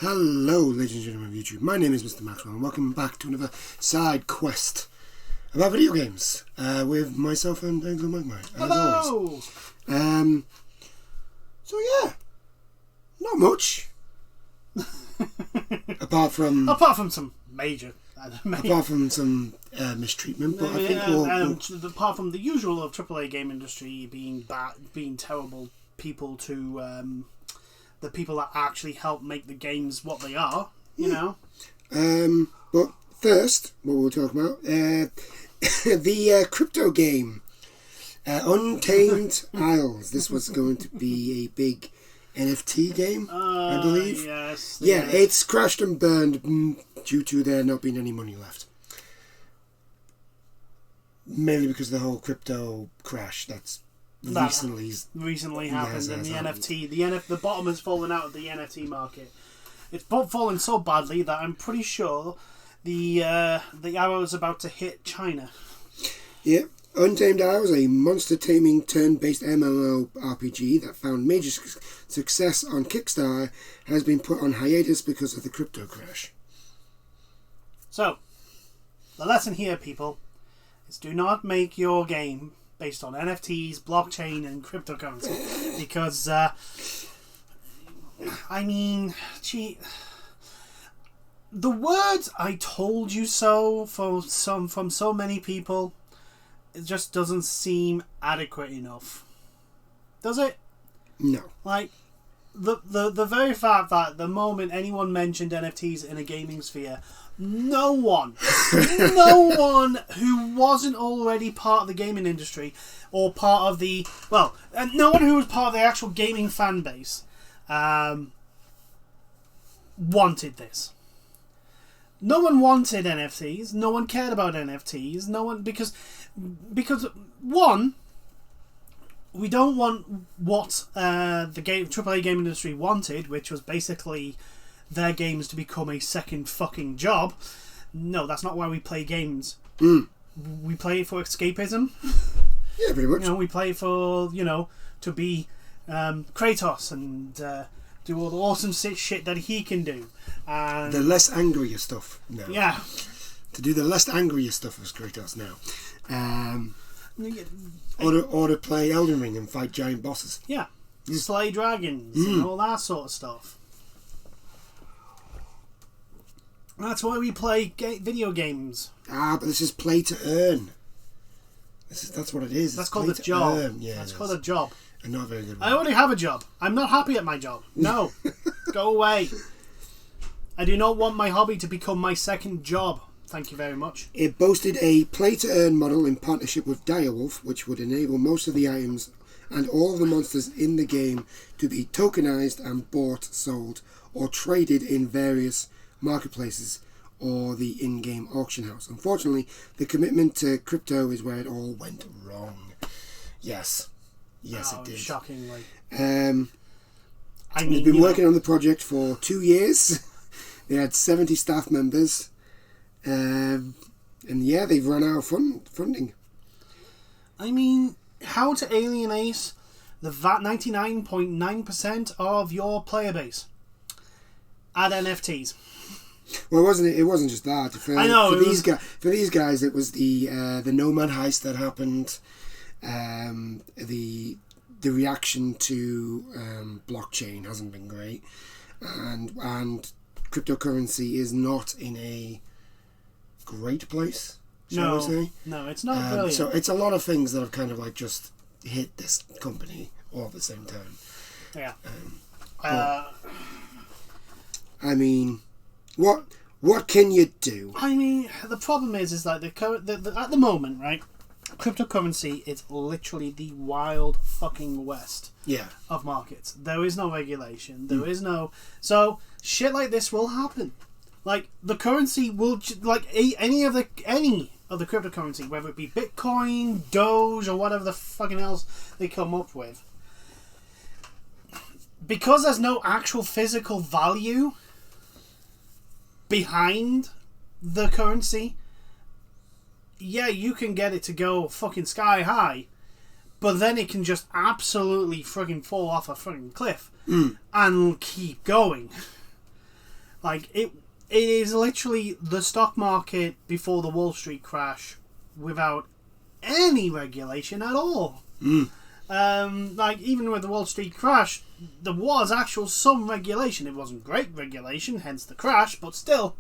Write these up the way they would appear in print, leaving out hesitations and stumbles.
Hello, ladies and gentlemen of YouTube. My name is Mr. Maxwell, and welcome back to another side quest about video games with myself and Anglo Magmar. Hello! So yeah, not much. apart from some major. Apart from some mistreatment, but I think apart from the usual of AAA game industry being terrible people to the people that actually help make the games what they are, you know. But first, what we'll talk about the crypto game, Untamed Isles. This was going to be a big NFT game, I believe. Yes. Yeah, it's crashed and burned due to there not being any money left. Mainly because of the whole crypto crash that's recently happened, and the bottom has fallen out of the NFT market. It's fallen so badly that I'm pretty sure the arrow is about to hit China. Yeah. Untamed Isles, a monster taming turn-based MMORPG that found major success on Kickstarter, has been put on hiatus because of the crypto crash. So, the lesson here, people, is do not make your game based on NFTs, blockchain, and cryptocurrency, because the words "I told you so" from so many people, it just doesn't seem adequate enough. Does it? No. Like, the very fact that the moment anyone mentioned NFTs in a gaming sphere, no one who wasn't already part of the gaming industry or part of the, no one who was part of the actual gaming fan base wanted this. No one wanted NFTs. No one cared about NFTs. No one, because one, we don't want what the AAA game industry wanted, which was basically their games to become a second fucking job. No, that's not why we play games. We play it for escapism. Yeah, pretty much. We play it for, to be Kratos and do all the awesome shit that he can do. And the less angrier stuff now. Yeah. To do the less angrier stuff as Kratos now. Or to play Elden Ring and fight giant bosses. Yeah. Slay dragons and all that sort of stuff. That's why we play video games. But this is play to earn. That's what it is. That's called a job. Yeah, that's called a job. And not a very good one. I already have a job. I'm not happy at my job. No. Go away. I do not want my hobby to become my second job. Thank you very much. It boasted a play-to-earn model in partnership with Direwolf, which would enable most of the items and all of the monsters in the game to be tokenized and bought, sold, or traded in various marketplaces or the in-game auction house. Unfortunately, the commitment to crypto is where it all went wrong. Yes, it did. Shockingly. They've been working on the project for 2 years. They had 70 staff members. And yeah, they've run out of funding. I mean, how to alienate the 99.9% of your player base? Add NFTs. Well, it wasn't just that. I know. For these guys, it was the Nomad heist that happened. The reaction to blockchain hasn't been great, and cryptocurrency is not in a great place, shall we say? No, it's not brilliant. So it's a lot of things that have kind of like just hit this company all at the same time. Yeah. I mean, what can you do? I mean, the problem is that at the moment, right, cryptocurrency is literally the wild fucking west of markets. There is no regulation. There is no... So, shit like this will happen. Like, the currency will... Like, any of the cryptocurrency, whether it be Bitcoin, Doge, or whatever the fucking else they come up with, because there's no actual physical value behind the currency, yeah, you can get it to go fucking sky high, but then it can just absolutely fucking fall off a fucking cliff and keep going. Like, it is literally the stock market before the Wall Street crash without any regulation at all. Like, even with the Wall Street crash, there was some regulation. It wasn't great regulation, hence the crash, but still.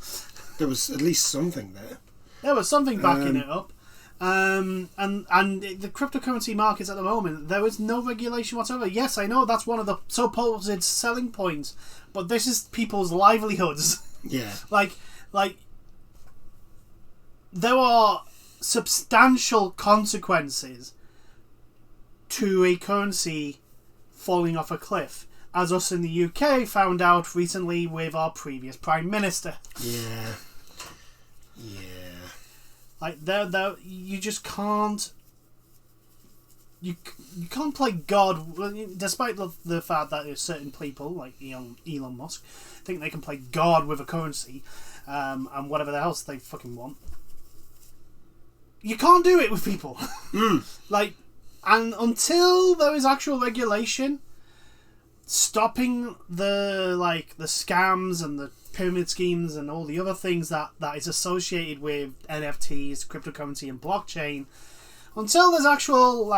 There was at least something there. There was something backing it up. And the cryptocurrency markets at the moment, there is no regulation whatsoever. Yes, I know that's one of the supposed selling points, but this is people's livelihoods. Yeah. Like, there are substantial consequences to a currency falling off a cliff, as us in the UK found out recently with our previous Prime Minister. Yeah. Like, you just can't... You can't play God, despite the fact that there's certain people, like Elon Musk, think they can play God with a currency, and whatever else they fucking want. You can't do it with people. Like, and until there is actual regulation stopping the scams and the pyramid schemes and all the other things that is associated with NFTs, cryptocurrency, and blockchain, until there's actual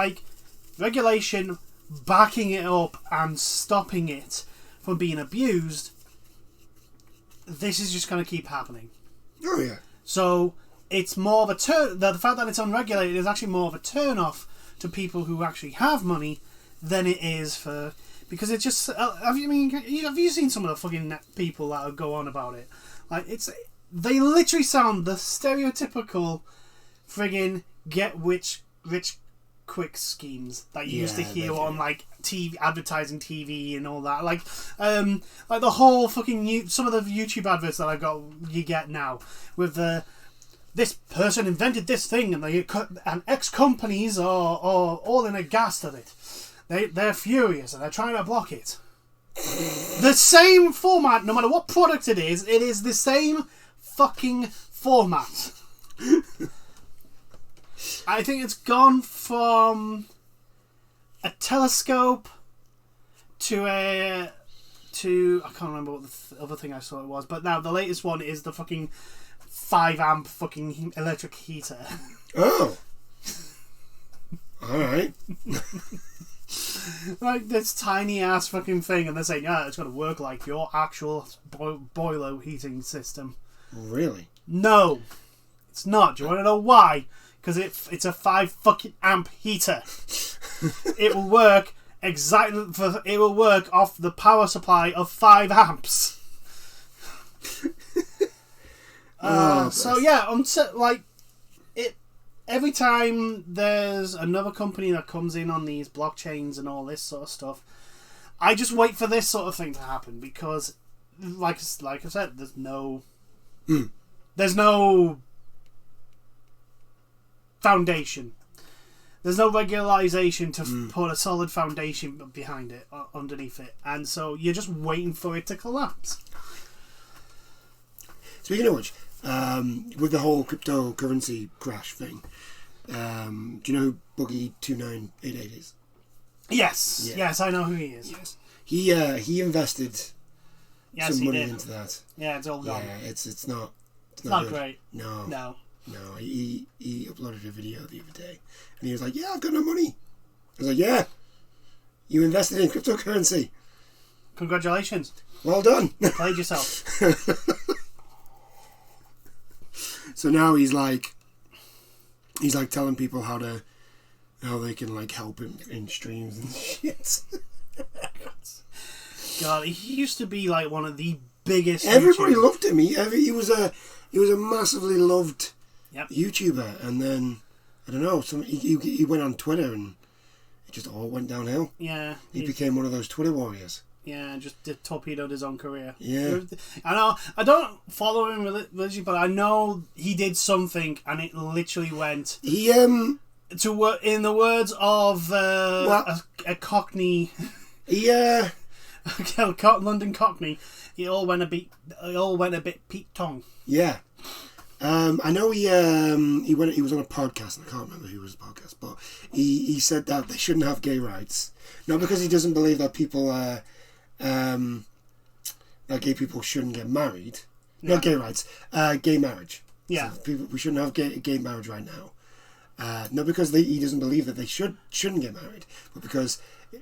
regulation backing it up and stopping it from being abused, this is just going to keep happening. Oh yeah. So it's more of a turn. The fact that it's unregulated is actually more of a turn off to people who actually have money than it is for, because it's just. Have you seen some of the fucking people that go on about it? Like, they literally sound the stereotypical friggin' get rich quick schemes that you used to hear on TV advertising TV and all that. Like the whole fucking some of the YouTube adverts that you get now with this person invented this thing and X companies are all in aghast at it. They're furious and they're trying to block it. The same format, no matter what product it is the same fucking format. I think it's gone from a telescope to I can't remember what the other thing I saw it was, but now the latest one is the fucking 5 amp fucking electric heater. Oh. Alright. Like this tiny ass fucking thing, and they're saying, yeah, it's going to work like your actual boiler heating system. Really? No, it's not. Do you want to know why? Because it's a 5 fucking amp heater. It will work it will work off the power supply of 5 amps. So yeah, every time there's another company that comes in on these blockchains and all this sort of stuff, I just wait for this sort of thing to happen, because like I said, there's no foundation. There's no regularization to put a solid foundation behind it, underneath it, and so you're just waiting for it to collapse. Speaking of which, with the whole cryptocurrency crash thing, do you know who Boogie2988 is? Yes, yes, I know who he is. Yes, he invested some money into that. Yeah, it's all gone. Yeah, it's not great. No. He uploaded a video the other day, and he was like, "Yeah, I've got no money." I was like, "Yeah, you invested in cryptocurrency. Congratulations. Well done. You played yourself." So now he's telling people how they can help him in streams and shit. God, he used to be one of the biggest. Everybody YouTubers. loved him. He was a massively loved YouTuber, and then I don't know. He went on Twitter and it just all went downhill. Yeah, he became one of those Twitter warriors. Yeah, just torpedoed his own career. Yeah. I know. I don't follow him religiously, but I know he did something, and it literally went. He in the words of a Cockney. Yeah. London Cockney. It all went a bit Pete Tong. Yeah. I know he was on a podcast, and I can't remember who was the podcast, but he said that they shouldn't have gay rights. Not because he doesn't believe that people that gay people shouldn't get married. Yeah. Not gay rights, gay marriage. Yeah. So we shouldn't have gay marriage right now. Not because he doesn't believe that they shouldn't get married, but because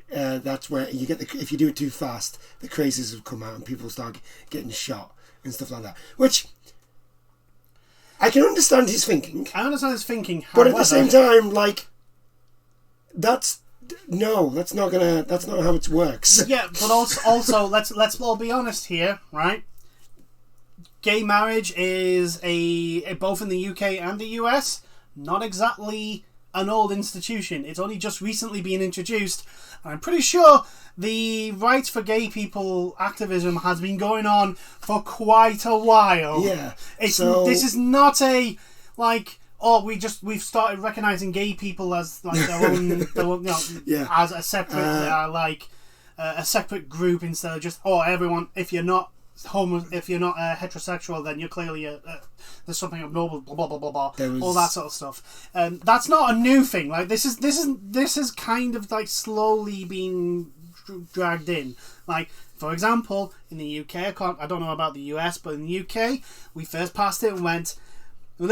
that's where you get if you do it too fast, the crazies will come out and people start getting shot and stuff like that. Which I can understand his thinking. I understand his thinking, but at the same time, like that's not how it works. Yeah, but also let's all be honest here, right? Gay marriage is both in the UK and the US, not exactly an old institution. It's only just recently been introduced. And I'm pretty sure the rights for gay people activism has been going on for quite a while. Yeah. This is not a we've started recognizing gay people as like their own as a separate a separate group instead of just everyone. If you're not heterosexual, then you're clearly there's something abnormal, blah blah blah blah blah, all that sort of stuff. That's not a new thing. Like this is kind of like slowly being dragged in. Like for example, in the UK, I don't know about the US, but in the UK, we first passed it and went, the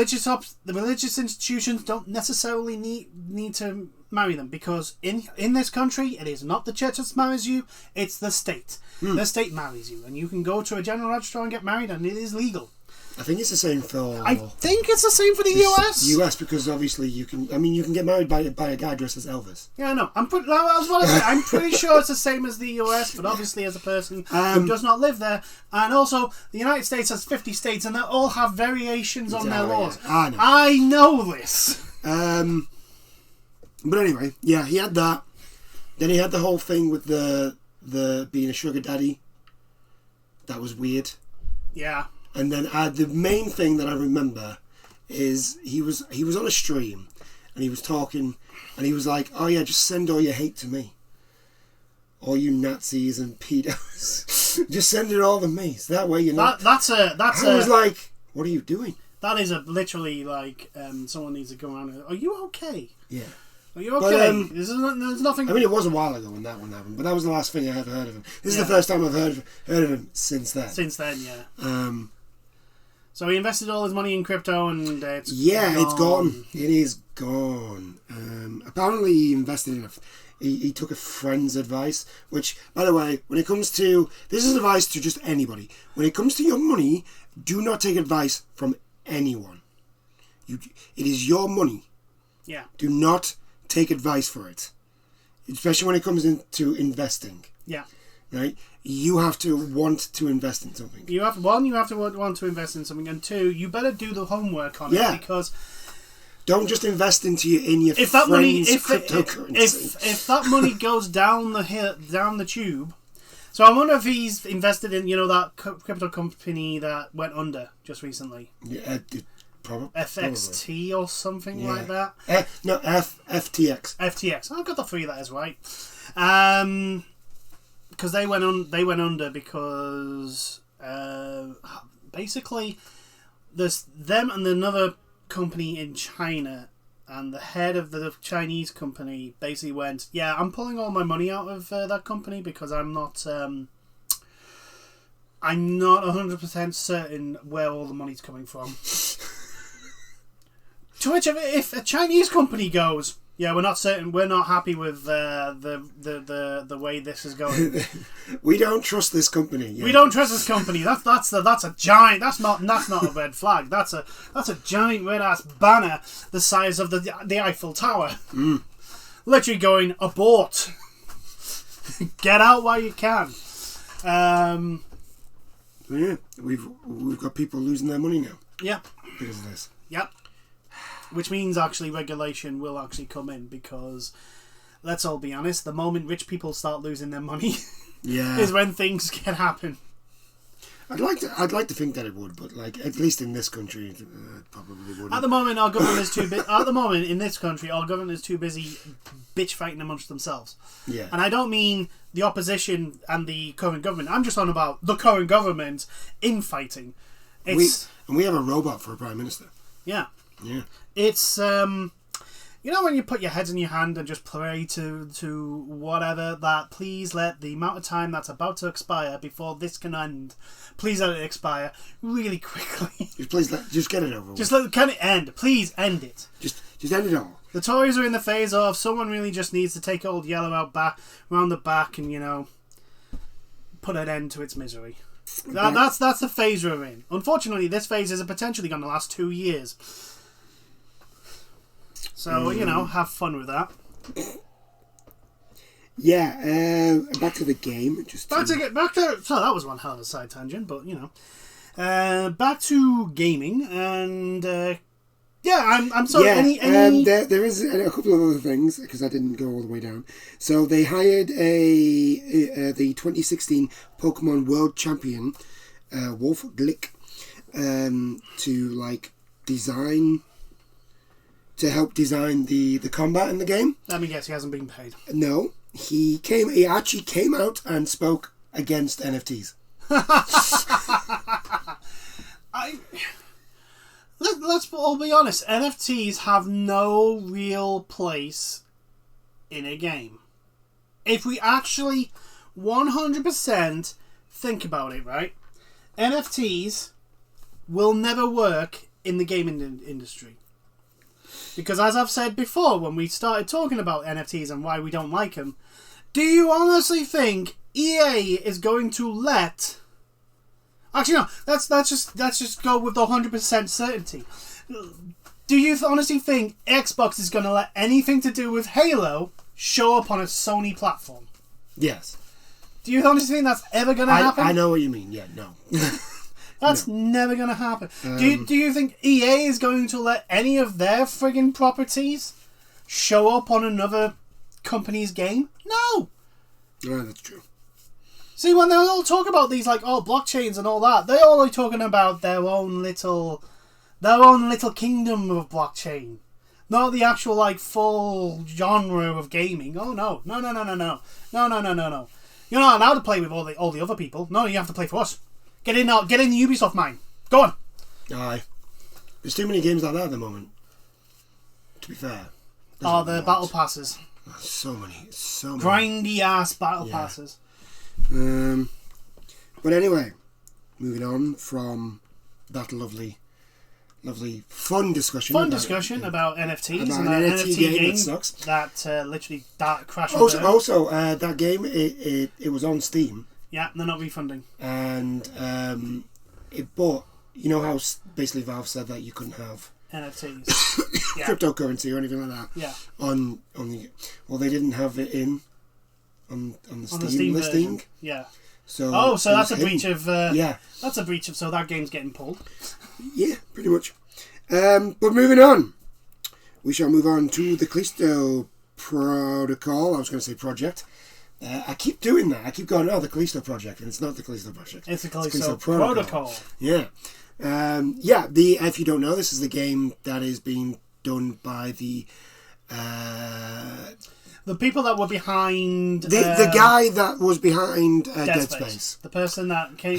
religious institutions don't necessarily need to marry them, because in this country it is not the church that marries you, it's the state. The state marries you, and you can go to a general registrar and get married, and it is legal. I think it's the same for. I think it's the same for the US. US, because obviously you can get married by a guy dressed as Elvis. Yeah, I know. I'm pretty sure it's the same as the US, but obviously as a person who does not live there, and also the United States has 50 states, and they all have variations on their laws. Yeah. I know this. But anyway, yeah, he had that. Then he had the whole thing with the being a sugar daddy. That was weird. Yeah. And then the main thing that I remember is he was on a stream and he was talking and he was like, "Oh yeah, just send all your hate to me. All you Nazis and pedos, just send it all to me. So that way you're not." I was like, "What are you doing?" That is literally like someone needs to go around and, "Are you okay? Yeah. Are you okay?" There's nothing. I mean, it was a while ago when that one happened, but that was the last thing I ever heard of him. This is the first time I've heard of him since then. Since then, yeah. So he invested all his money in crypto, and it's gone. It is gone. Apparently, he invested in he took a friend's advice, which, by the way, when it comes to this is advice to just anybody. When it comes to your money, do not take advice from anyone. It is your money. Yeah. Do not take advice for it, especially when it comes into investing. Yeah. Right. You have to want to invest in something. You have to want to invest in something, and two, you better do the homework on it, because don't just invest in your if cryptocurrency. If that money goes down the tube. So I wonder if he's invested in that crypto company that went under just recently. Yeah, probably FXT or something like that. FTX. FTX. I've got the three letters right. Because they went under because basically there's them and another company in China, and the head of the Chinese company basically went, "Yeah, I'm pulling all my money out of that company because I'm not 100% certain where all the money's coming from." To which, if a Chinese company goes, "Yeah, we're not certain. We're not happy with the way this is going. We don't trust this company. Yeah. We don't trust this company." That's a giant. That's not a red flag. That's a giant red ass banner the size of the Eiffel Tower. Literally going, abort. Get out while you can. Yeah, we've got people losing their money now. Yeah. Because of this. Yep. Which means actually regulation will actually come in, because let's all be honest, the moment rich people start losing their money is when things can happen. I'd like to think that it would, but at least in this country, it probably wouldn't. At the moment, our government is too At the moment in this country, our government is too busy bitch fighting amongst themselves. Yeah. And I don't mean the opposition and the current government. I'm just on about the current government infighting. We have a robot for a prime minister. Yeah. Yeah. It's You know when you put your heads in your hand and just pray to whatever, that please let the amount of time that's about to expire before this can end, please let it expire really quickly. Just get it over with. Can it end? Please end it. Just end it all. The Tories are in the phase of someone really just needs to take old Yellow out back round the back and put an end to its misery. That's the phase we're in. Unfortunately, this phase is potentially going to last 2 years. So have fun with that. Yeah. Back to the game. So that was one hell of a side tangent, but back to gaming and. I'm sorry. Yeah, there is a couple of other things because I didn't go all the way down. So they hired the 2016 Pokemon World Champion, Wolf Glick, to help design the combat in the game. Let me guess, he hasn't been paid. No, he actually came out and spoke against NFTs. Let's all be honest. NFTs have no real place in a game. If we actually 100% think about it, right? NFTs will never work in the gaming industry. Because as I've said before, when we started talking about NFTs and why we don't like them, do you honestly think EA is going to let... Actually, no. Let's just go with the 100% certainty. Do you honestly think Xbox is going to let anything to do with Halo show up on a Sony platform? Yes. Do you honestly think that's ever going to happen? I know what you mean. Yeah, no. That's never going to happen. Do you think EA is going to let any of their friggin' properties show up on another company's game? No. No, that's true. See, when they all talk about these, blockchains and all that, they're all talking about their own little kingdom of blockchain. Not the actual, full genre of gaming. Oh, no. No. You're not allowed to play with all the other people. No, you have to play for us. Get in the Ubisoft mine. Go on. Aye. There's too many games like that at the moment. To be fair. The battle passes. So many. Grindy ass battle passes. But anyway, moving on from that lovely fun discussion about NFTs about and an NFT game that sucks. That literally crashed. Also, that game it was on Steam. Yeah, they're not refunding. And but you know how basically Valve said that you couldn't have NFTs, cryptocurrency or anything like that. Yeah. They didn't have it on the Steam listing. Version. Yeah. So that's a breach of. That's a breach of. So that game's getting pulled. Yeah, pretty much. But moving on, we shall move on to the Callisto Protocol. I was going to say project. I keep doing that. I keep going, the Callisto Project, and it's not the Callisto Project. It's the Callisto Protocol. Yeah. If you don't know, this is the game that is being done by the people that were behind... The guy that was behind Dead Space. The person that came...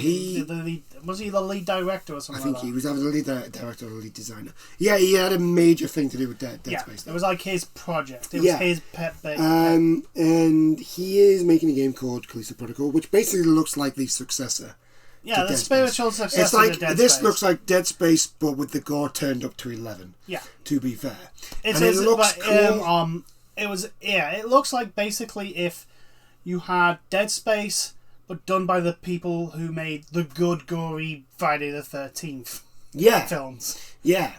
was he the lead director or something? I think he was either the lead director or the lead designer. Yeah, he had a major thing to do with Dead Space. It was like his project. It was his pet baby. And he is making a game called Callisto Protocol, which basically looks like the successor. Yeah, the spiritual successor it's like, to Dead this Space. looks like Dead Space, but with the gore turned up to 11. Yeah. To be fair. It looks cool. It looks like basically if you had Dead Space, but done by the people who made the good, gory Friday the 13th films. Yeah.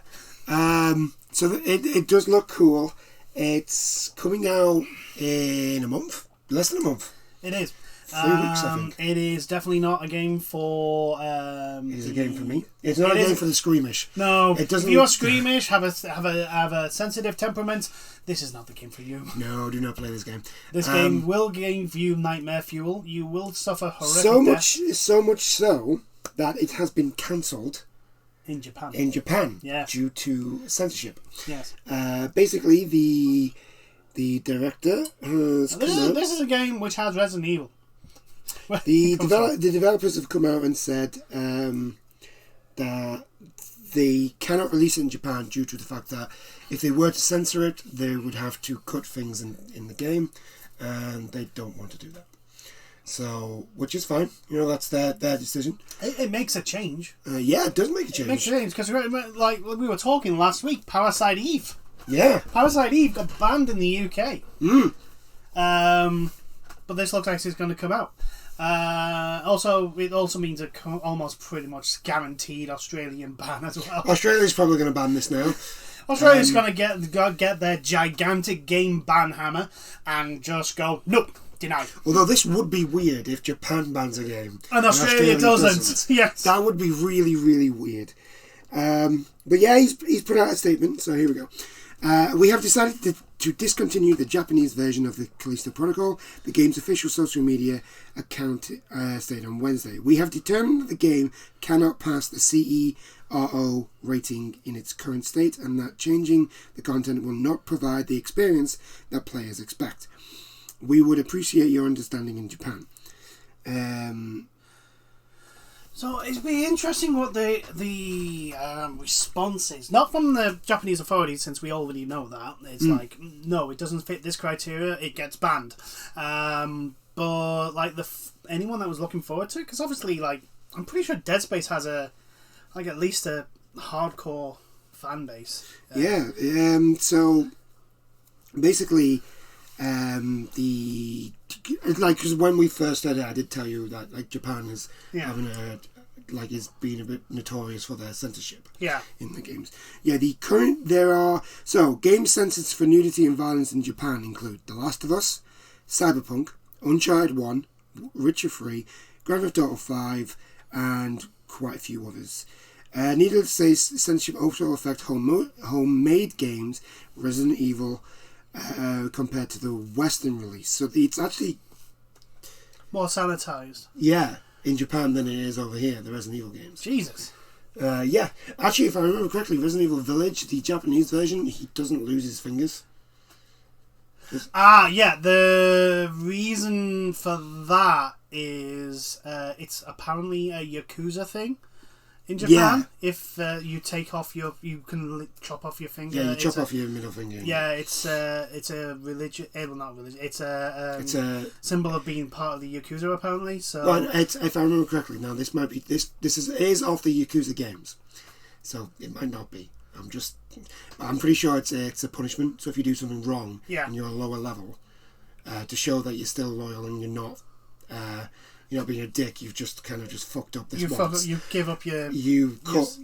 So it does look cool. It's coming out in a month. Less than a month. It is. 3 weeks, I think. It is definitely not a game for... it is a game for me. It's not a game for the squeamish. No. It doesn't. If you are squeamish, have a sensitive temperament, this is not the game for you. No, do not play this game. This game will give you nightmare fuel. You will suffer horrific death. So much so that it has been cancelled in Japan. Due to censorship. Yes. Basically, the director has this is a game which has Resident Evil. The developers have come out and said that they cannot release it in Japan due to the fact that if they were to censor it, they would have to cut things in the game, and they don't want to do that. So, which is fine. That's their decision. It makes a change. Yeah, it does make a change. It makes a change, because like we were talking last week, Parasite Eve. Yeah. Parasite Eve got banned in the UK. But this looks like it's going to come out. It also means a almost pretty much guaranteed Australian ban as well. Australia's probably going to ban this now. Australia's going to get their gigantic game ban hammer and just go, nope, denied. Although this would be weird if Japan bans a game and Australia doesn't. Yes, that would be really, really weird. But yeah, he's put out a statement. So here we go. We have decided to discontinue the Japanese version of the Callisto Protocol, the game's official social media account stated on Wednesday. We have determined that the game cannot pass the CERO rating in its current state, and that changing the content will not provide the experience that players expect. We would appreciate your understanding in Japan. So it'd be interesting what the response is. Not from the Japanese authorities, since we already know that. It's like, no, it doesn't fit this criteria, it gets banned. But like anyone that was looking forward to it, because obviously, like, I'm pretty sure Dead Space has at least a hardcore fan base. Yeah. So basically, because when we first started, I did tell you that like Japan is having is being a bit notorious for their censorship. In the games. Games censored for nudity and violence in Japan include The Last of Us, Cyberpunk, Uncharted 1, Witcher 3, Grand Theft Auto 5, and quite a few others. Needless to say, censorship also affects homemade games, Resident Evil, compared to the Western release. So it's actually more sanitized. Yeah, in Japan than it is over here, the Resident Evil games. Jesus. Yeah. Actually, if I remember correctly, Resident Evil Village, the Japanese version, he doesn't lose his fingers. Yeah. The reason for that is it's apparently a Yakuza thing in Japan. If you take off you can chop off your finger. Yeah, you chop off your middle finger. Yeah, it's a religion. Well, not religion. It's a symbol of being part of the Yakuza, apparently. So, well, if I remember correctly, now this might be this is off the Yakuza games, so it might not be. I'm pretty sure it's a punishment. So if you do something wrong and you're a lower level, to show that you're still loyal and you're not being a dick, you've just kind of just fucked up this once. You give up your... You cut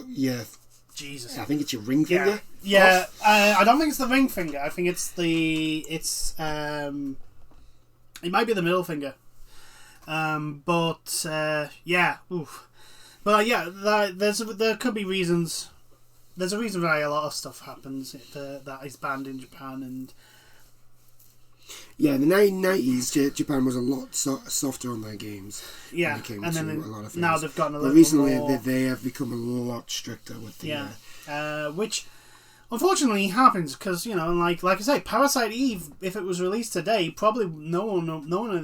your... Jesus. I think it's your ring finger. Yeah. I don't think it's the ring finger. I think it's it might be the middle finger. Yeah. Oof. But there could be reasons. There's a reason why a lot of stuff happens that is banned in Japan, and in the 1990s, Japan was a lot softer on their games. Yeah, when it came and to then a lot of things. now they've gotten a little but recently more... they have become a lot stricter with the... which unfortunately happens because like I say, Parasite Eve, if it was released today, probably no one of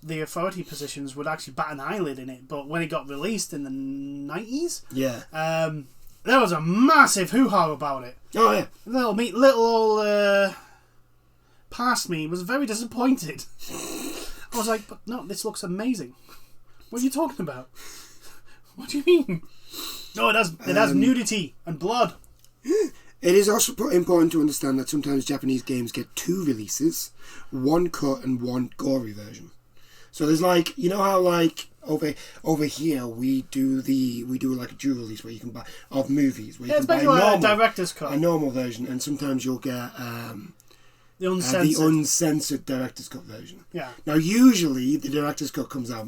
the authority positions would actually bat an eyelid in it. But when it got released in the 90s, there was a massive hoo-ha about it. Oh yeah, little old past me was very disappointed. I was like, but no, this looks amazing. What are you talking about? What do you mean? No, it has nudity and blood. It is also important to understand that sometimes Japanese games get two releases, one cut and one gory version. So there's how over here we do like a dual release where you can buy of movies where you can buy a director's cut, a normal version, and sometimes you'll get the uncensored director's cut version. Yeah. Now usually the director's cut comes out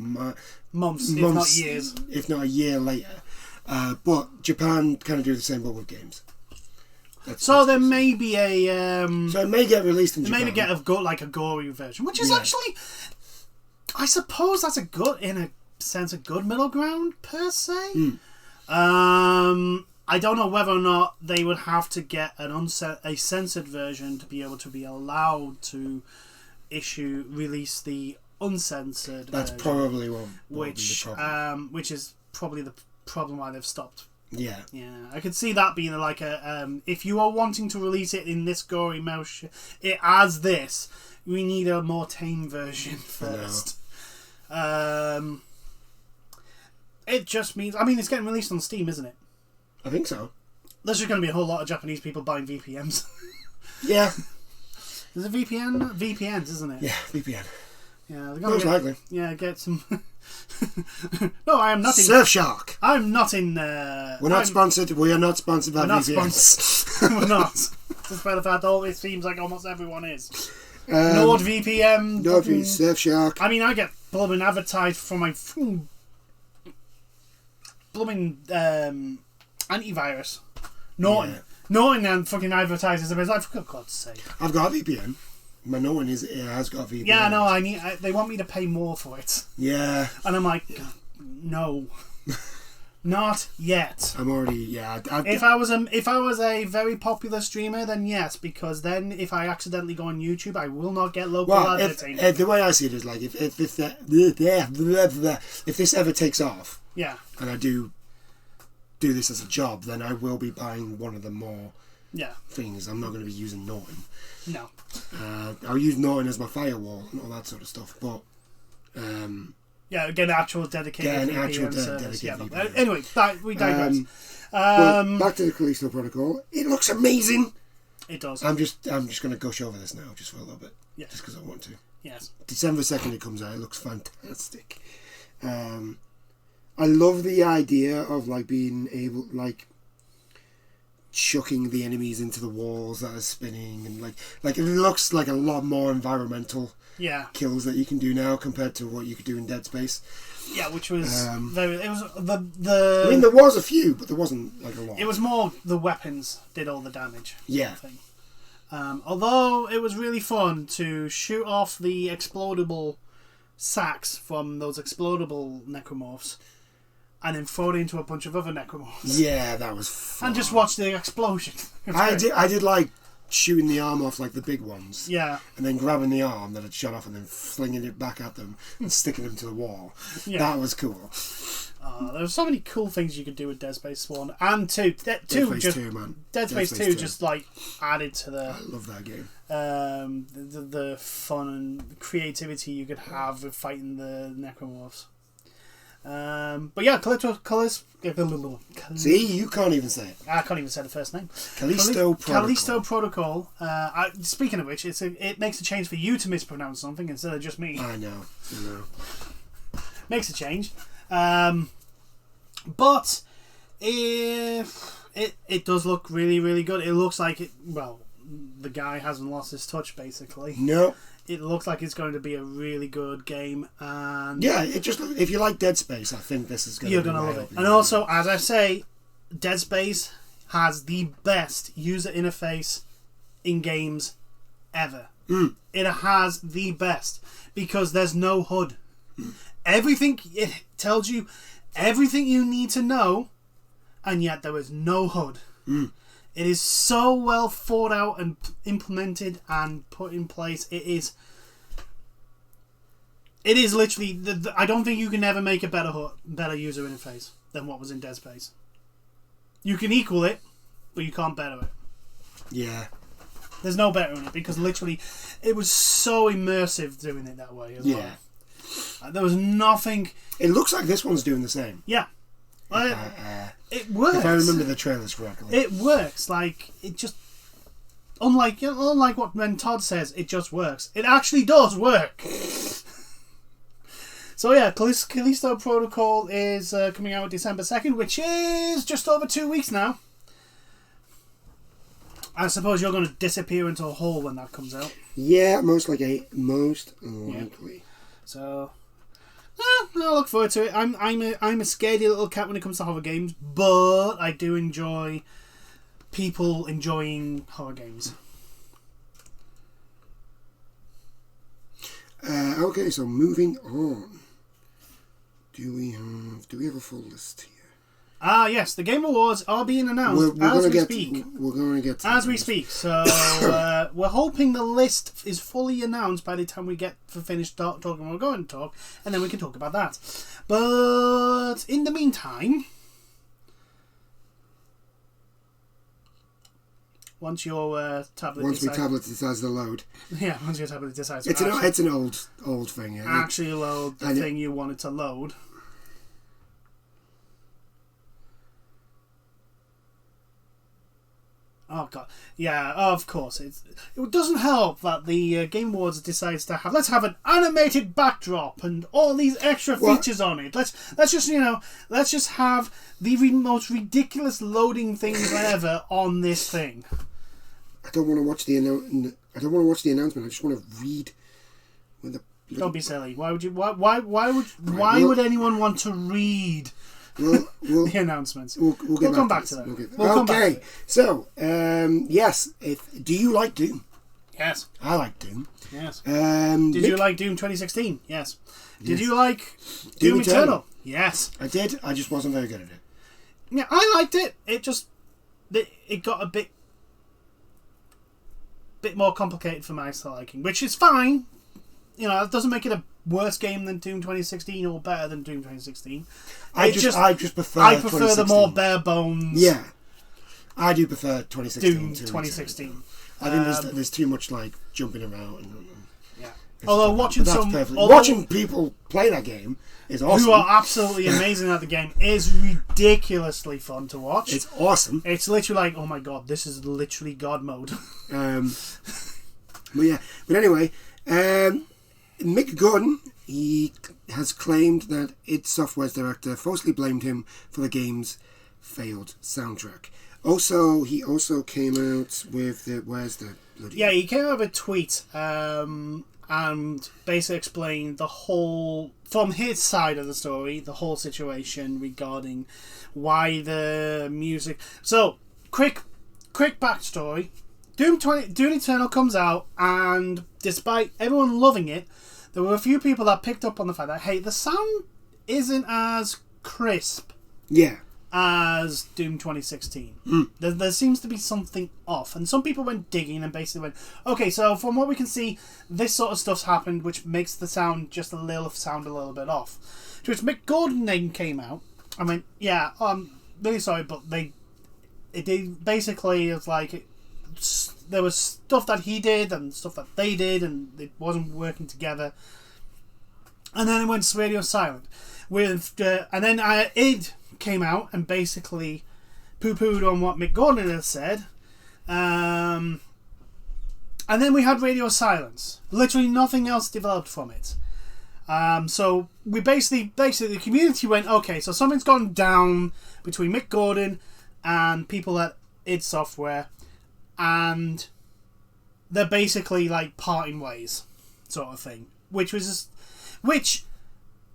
months, if not years, if not a year later. But Japan kind of do the same, but with games. There may be a so it may get released in Japan. Maybe get a gory version, which is actually, I suppose that's a good middle ground per se. I don't know whether or not they would have to get a censored version to be able to be allowed to release the uncensored. That's version, probably one. Which is probably problem why they've stopped. Yeah. Yeah, I could see that being like a if you are wanting to release it in this gory mouse, it as this, we need a more tame version first. It just means, I mean, it's getting released on Steam, isn't it? I think so. There's just going to be a whole lot of Japanese people buying VPNs. Yeah. Is it VPNs, isn't it? Yeah, VPN. Yeah, they're Most likely. Yeah, get some. No, I am not in. Surfshark. I'm not in. We're not sponsored. We are not sponsored by We're not VPNs. sponsored. We're not. Despite the fact it seems like almost everyone is. NordVPN. Surfshark. I mean, I get blooming advertised for my blooming antivirus. Norton. Yeah. Norton and fucking advertises it. Like, for God's sake. I've got a VPN. My Norton has got VPN. Yeah, no, they want me to pay more for it. Yeah. And I'm like, no. Not yet. I'm already, If I was a very popular streamer, then yes, because then if I accidentally go on YouTube, I will not get local advertising. If the way I see it is like if this ever takes off, yeah, and I do this as a job, then I will be buying one of the more things. I'm not going to be using Norton. No. I'll use Norton as my firewall and all that sort of stuff, but yeah, get an actual dedicated dedicated VPN. Anyway, we digress. Well, back to the Callisto Protocol. It looks amazing. It does. I'm just going to gush over this now, just for a little bit. Yes. Just because I want to. Yes. December 2nd it comes out. It looks fantastic. I love the idea of like being able, like, chucking the enemies into the walls that are spinning, and like it looks like a lot more environmental kills that you can do now compared to what you could do in Dead Space. Yeah, which was it was the I mean, there was a few, but there wasn't like a lot. It was more the weapons did all the damage. Yeah. Thing. Although it was really fun to shoot off the explodable sacks from those explodable necromorphs and then throw it into a bunch of other necromorphs. Yeah, that was fun. And just watch the explosion. I did like shooting the arm off like the big ones. Yeah. And then grabbing the arm that had shot off and then flinging it back at them and sticking them to the wall. Yeah. That was cool. There were so many cool things you could do with Dead Space 1 and 2. Dead Space 2, man. Dead Space 2 just like added to the... I love that game. The fun and creativity you could have with fighting the necromorphs. But yeah, See, you can't even say it. I can't even say the first name. Callisto Protocol. Speaking of which, it makes a change for you to mispronounce something instead of just me. I know. Makes a change. But it does look really, really good. It looks like it. Well, the guy hasn't lost his touch, basically. No. It looks like it's going to be a really good game, and yeah, it just if you like Dead Space, I think this is going to. You're going to love it. And also, as I say, Dead Space has the best user interface in games ever. It has the best because there's no HUD. Everything it tells you, everything you need to know, and yet there is no HUD. It is so well thought out and implemented and put in place. It is literally. I don't think you can ever make a better user interface than what was in Dead Space. You can equal it, but you can't better it. Yeah. There's no better in it because literally, it was so immersive doing it that way as well. There was nothing. It looks like this one's doing the same. Yeah. It works. If I remember the trailers correctly. It works. Like, it just... Unlike what when Todd says, it just works. It actually does work. So yeah, Callisto Protocol is coming out December 2nd, which is just over 2 weeks now. I suppose you're going to disappear into a hole when that comes out. Yeah, most likely. Yeah. So... I look forward to it. I'm a scaredy little cat when it comes to horror games, but I do enjoy people enjoying horror games. Okay, so moving on. Do we have a full list here? Yes, the Game Awards are being announced as we speak. We're going to get to as we speak. So we're hoping the list is fully announced by the time we get finished talking. We're going to talk, and then we can talk about that. But in the meantime, Once your tablet Once my decides... tablet decides to load. Yeah, once your tablet decides to It's an old thing. Yeah. actually load the thing you wanted to load. Oh god, yeah, of course. It doesn't help that the Game Awards decides to let's have an animated backdrop and all these extra features on it. Let's just have the most ridiculous loading things ever on this thing. I don't want to watch the announcement. I just want to read. Don't be silly. Why would you? Why would anyone want to read? We'll the announcements. We'll come back to that. Okay, so yes, do you like Doom? Yes, I like Doom. Yes. Did you like Doom 2016? Yes. Did you like Doom Eternal? Yes, I did. I just wasn't very good at it. Yeah, I liked it. It got a bit more complicated for my liking, which is fine. You know, it doesn't make it a worse game than Doom 2016 or better than Doom 2016. I prefer the more bare bones. Yeah, I do prefer 2016. Doom 2016. I think there's too much like jumping around. Yeah. Although watching people play that game is awesome. Who are absolutely amazing at the game is ridiculously fun to watch. It's awesome. It's literally like, oh my god, this is literally God mode. But anyway. Mick Gordon, he has claimed that id Software's director falsely blamed him for the game's failed soundtrack. He also came out with he came out with a tweet and basically explained the whole, from his side of the story, the whole situation regarding why the music. So, quick backstory. Doom Eternal comes out, and despite everyone loving it, there were a few people that picked up on the fact that, hey, the sound isn't as crisp as Doom 2016. There seems to be something off. And some people went digging and basically went, okay, so from what we can see, this sort of stuff's happened, which makes the sound sound a little bit off. To which Mick Gordon then came out and went, yeah, I'm really sorry, but basically it's like... there was stuff that he did and stuff that they did, and it wasn't working together. And then it went radio silent. And then id came out and basically poo-pooed on what Mick Gordon had said. And then we had radio silence. Literally nothing else developed from it. So we basically the community went, okay, so something's gone down between Mick Gordon and people at id Software. And they're basically like parting ways, sort of thing. Which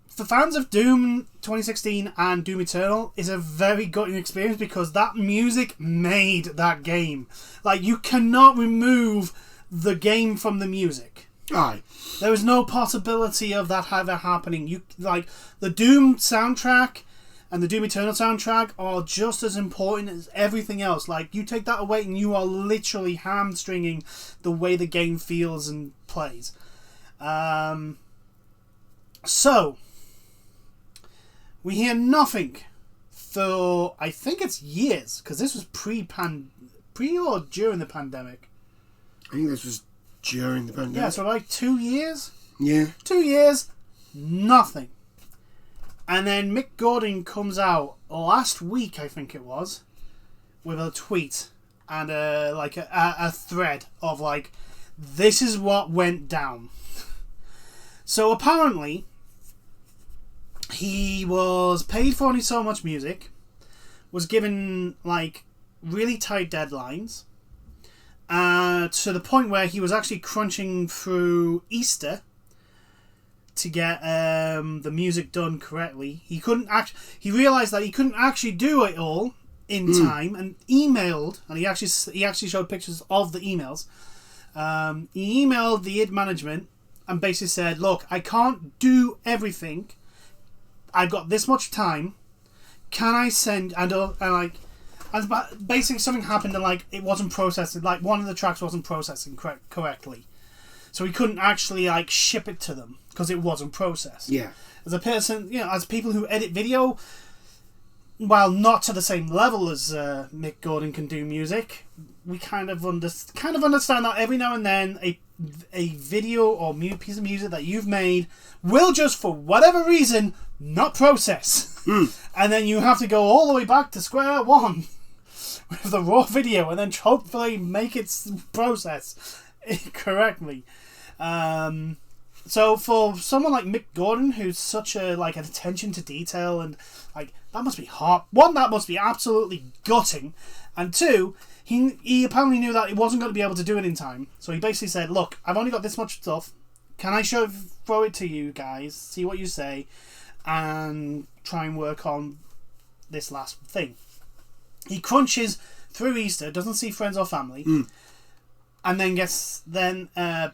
for fans of Doom 2016 and Doom Eternal is a very gutting experience, because that music made that game. Like, you cannot remove the game from the music. Aye. There is no possibility of that ever happening. The Doom soundtrack and the Doom Eternal soundtrack are just as important as everything else. Like, you take that away and you are literally hamstringing the way the game feels and plays. So, we hear nothing for, I think it's years, because this was pre or during the pandemic? I think this was during the pandemic. Yeah, so like 2 years? Yeah. 2 years, nothing. And then Mick Gordon comes out last week, I think it was, with a tweet and a thread of like, this is what went down. So apparently, he was paid for only so much music, was given like really tight deadlines, to the point where he was actually crunching through Easter to get the music done correctly. He realized that he couldn't actually do it all in time, and emailed, and he actually showed pictures of the emails. He emailed the id management and basically said, look, I can't do everything. I've got this much time. Can I send... And basically something happened and like it wasn't processing. Like one of the tracks wasn't processing correctly. So he couldn't actually like ship it to them because it wasn't processed. Yeah. As a person, as people who edit video, while not to the same level as Mick Gordon can do music, we kind of understand that every now and then a video or piece of music that you've made will just, for whatever reason, not process. And then you have to go all the way back to square one with the raw video and then hopefully make it process correctly. So for someone like Mick Gordon, who's such an attention to detail, and that must be hard. One, that must be absolutely gutting, and two, he apparently knew that he wasn't going to be able to do it in time. So he basically said, "Look, I've only got this much stuff. Can I throw it to you guys, see what you say, and try and work on this last thing?" He crunches through Easter, doesn't see friends or family. And then gets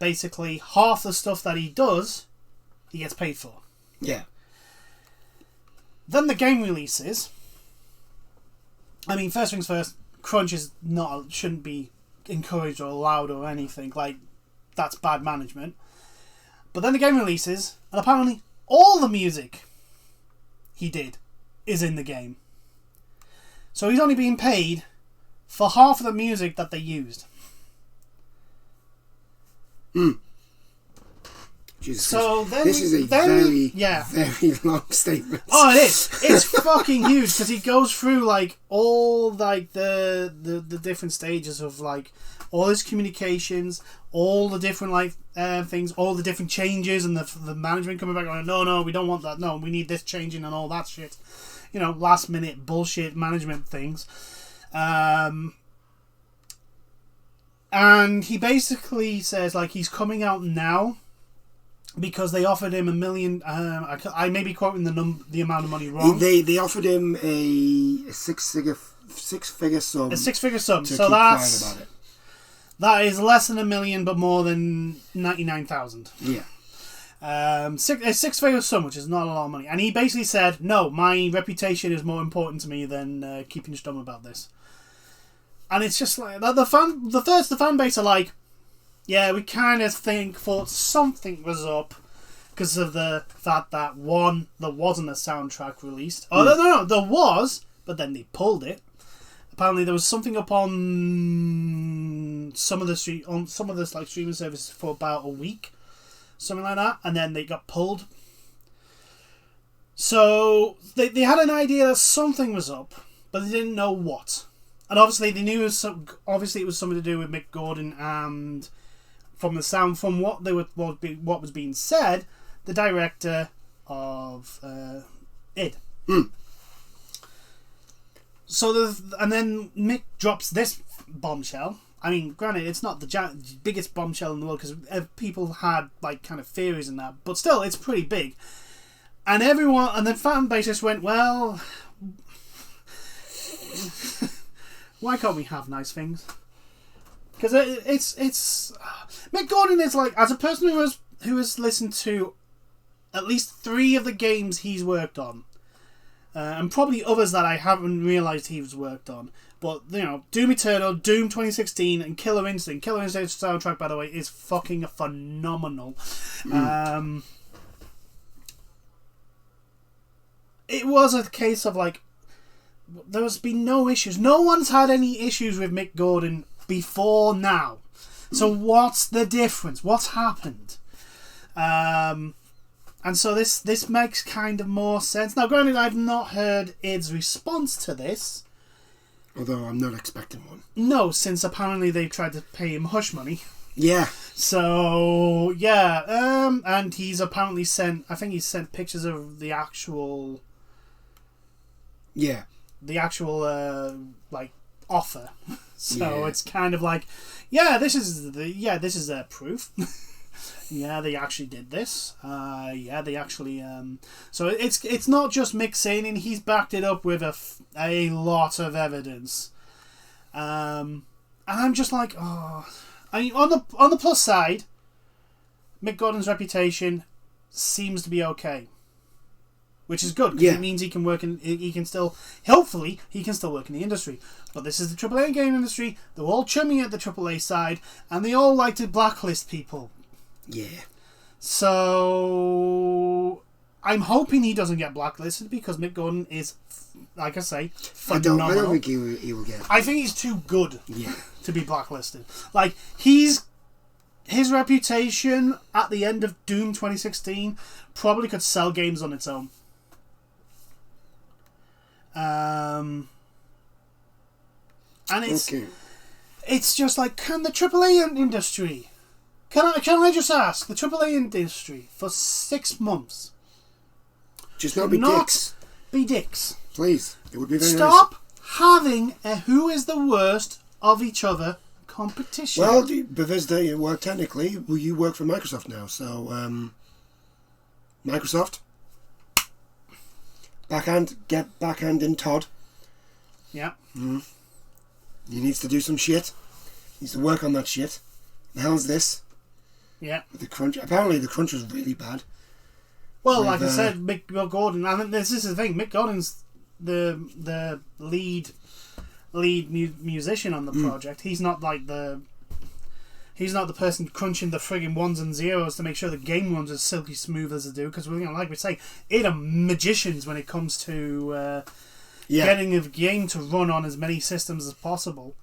basically half the stuff that he does, he gets paid for. Yeah. Then the game releases. I mean, first things first, crunch shouldn't be encouraged or allowed or anything. That's bad management. But then the game releases, and apparently all the music he did is in the game. So he's only being paid for half of the music that they used. Jesus so then this is a very long statement. Oh, it is. It's fucking huge because he goes through all the different stages of all his communications, all the different things, all the different changes, and the management coming back going, no, we don't want that. No, we need this changing and all that shit. Last minute bullshit management things. And he basically says he's coming out now because they offered him $1 million. I may be quoting the amount of money wrong. They offered him a six-figure sum. A six-figure sum. To so keep that's quiet about it. That is less than $1 million, but more than 99,000. Yeah. A six-figure sum, which is not a lot of money. And he basically said, "No, my reputation is more important to me than keeping stum about this." And it's just the fan base are yeah, we kind of thought something was up because of the fact that one, there wasn't a soundtrack released. Oh no, there was, but then they pulled it. Apparently, there was something up on some of the streaming services for about a week, something like that, and then they got pulled. So they had an idea that something was up, but they didn't know what. And obviously they knew it was something to do with Mick Gordon, and from what was being said, the director of id. So and then Mick drops this bombshell. I mean, granted, it's not the biggest bombshell in the world because people had kind of theories and that, but still, it's pretty big. And the fan base just went, well, why can't we have nice things? Because it's Mick Gordon is as a person who has listened to at least 3 of the games he's worked on, and probably others that I haven't realised he's worked on. But Doom Eternal, Doom 2016, and Killer Instinct. Killer Instinct's soundtrack, by the way, is fucking phenomenal. It was a case of there's been no issues. No one's had any issues with Mick Gordon before now. So what's the difference? What's happened? And so this makes kind of more sense. Now, granted, I've not heard id's response to this. Although I'm not expecting one. No, since apparently they tried to pay him hush money. Yeah. So, yeah. And he's apparently sent pictures of the actual... Yeah. The actual offer. So it's kind of this is their proof. Yeah, they actually did this. They actually so it's not just Mick saying it, he's backed it up with a lot of evidence. And I'm just I mean, on the plus side, Mick Gordon's reputation seems to be okay. Which is good, because it means he can work hopefully he can still work in the industry. But this is the AAA game industry, they're all chummy at the AAA side, and they all like to blacklist people. Yeah. So, I'm hoping he doesn't get blacklisted because Mick Gordon is, like I say, I phenomenal. don't think he will get. I think he's too good Yeah. to be blacklisted. Like, his reputation at the end of Doom 2016 probably could sell games on its own. And it's just like, can the AAA industry, can I just ask the AAA industry for 6 months just not be dicks. Be dicks. Please, it would be very nice. Stop having a who is the worst of each other competition. Well, Bethesda, you work technically. Well, you work for Microsoft now, so Microsoft, get backhand in Todd. Yeah. Mm. He needs to do some shit. He needs to work on that shit. The hell's this? Yeah. The crunch. Apparently, the crunch was really bad. Well, like I said, Mick Gordon. I think this is the thing. Mick Gordon's the lead musician on the project. He's not like he's not the person crunching the friggin' ones and zeros to make sure the game runs as silky smooth as they do. Because like we say, it are magicians when it comes to getting a game to run on as many systems as possible,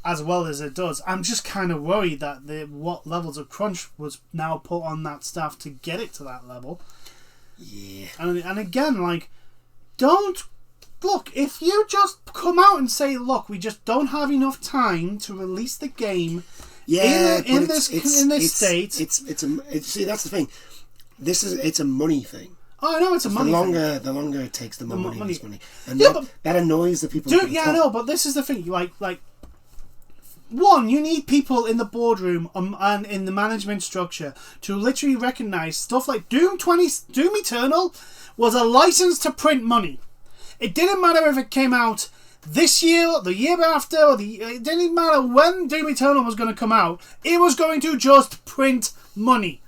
as well as it does. I'm just kind of worried that what levels of crunch was now put on that stuff to get it to that level. Yeah. And again, like, don't look, if you just come out and say, look, we just don't have enough time to release the game in this state. See, that's the thing. It's a money thing. Oh, I know it's a money thing. The longer it takes, the more money is money. And yeah, that annoys the people. Dude, I know, but this is the thing. Like, one, you need people in the boardroom and in the management structure to literally recognise stuff like Doom Eternal was a license to print money. It didn't matter if it came out this year, the year after, it didn't matter when Doom Eternal was going to come out. It was going to just print money.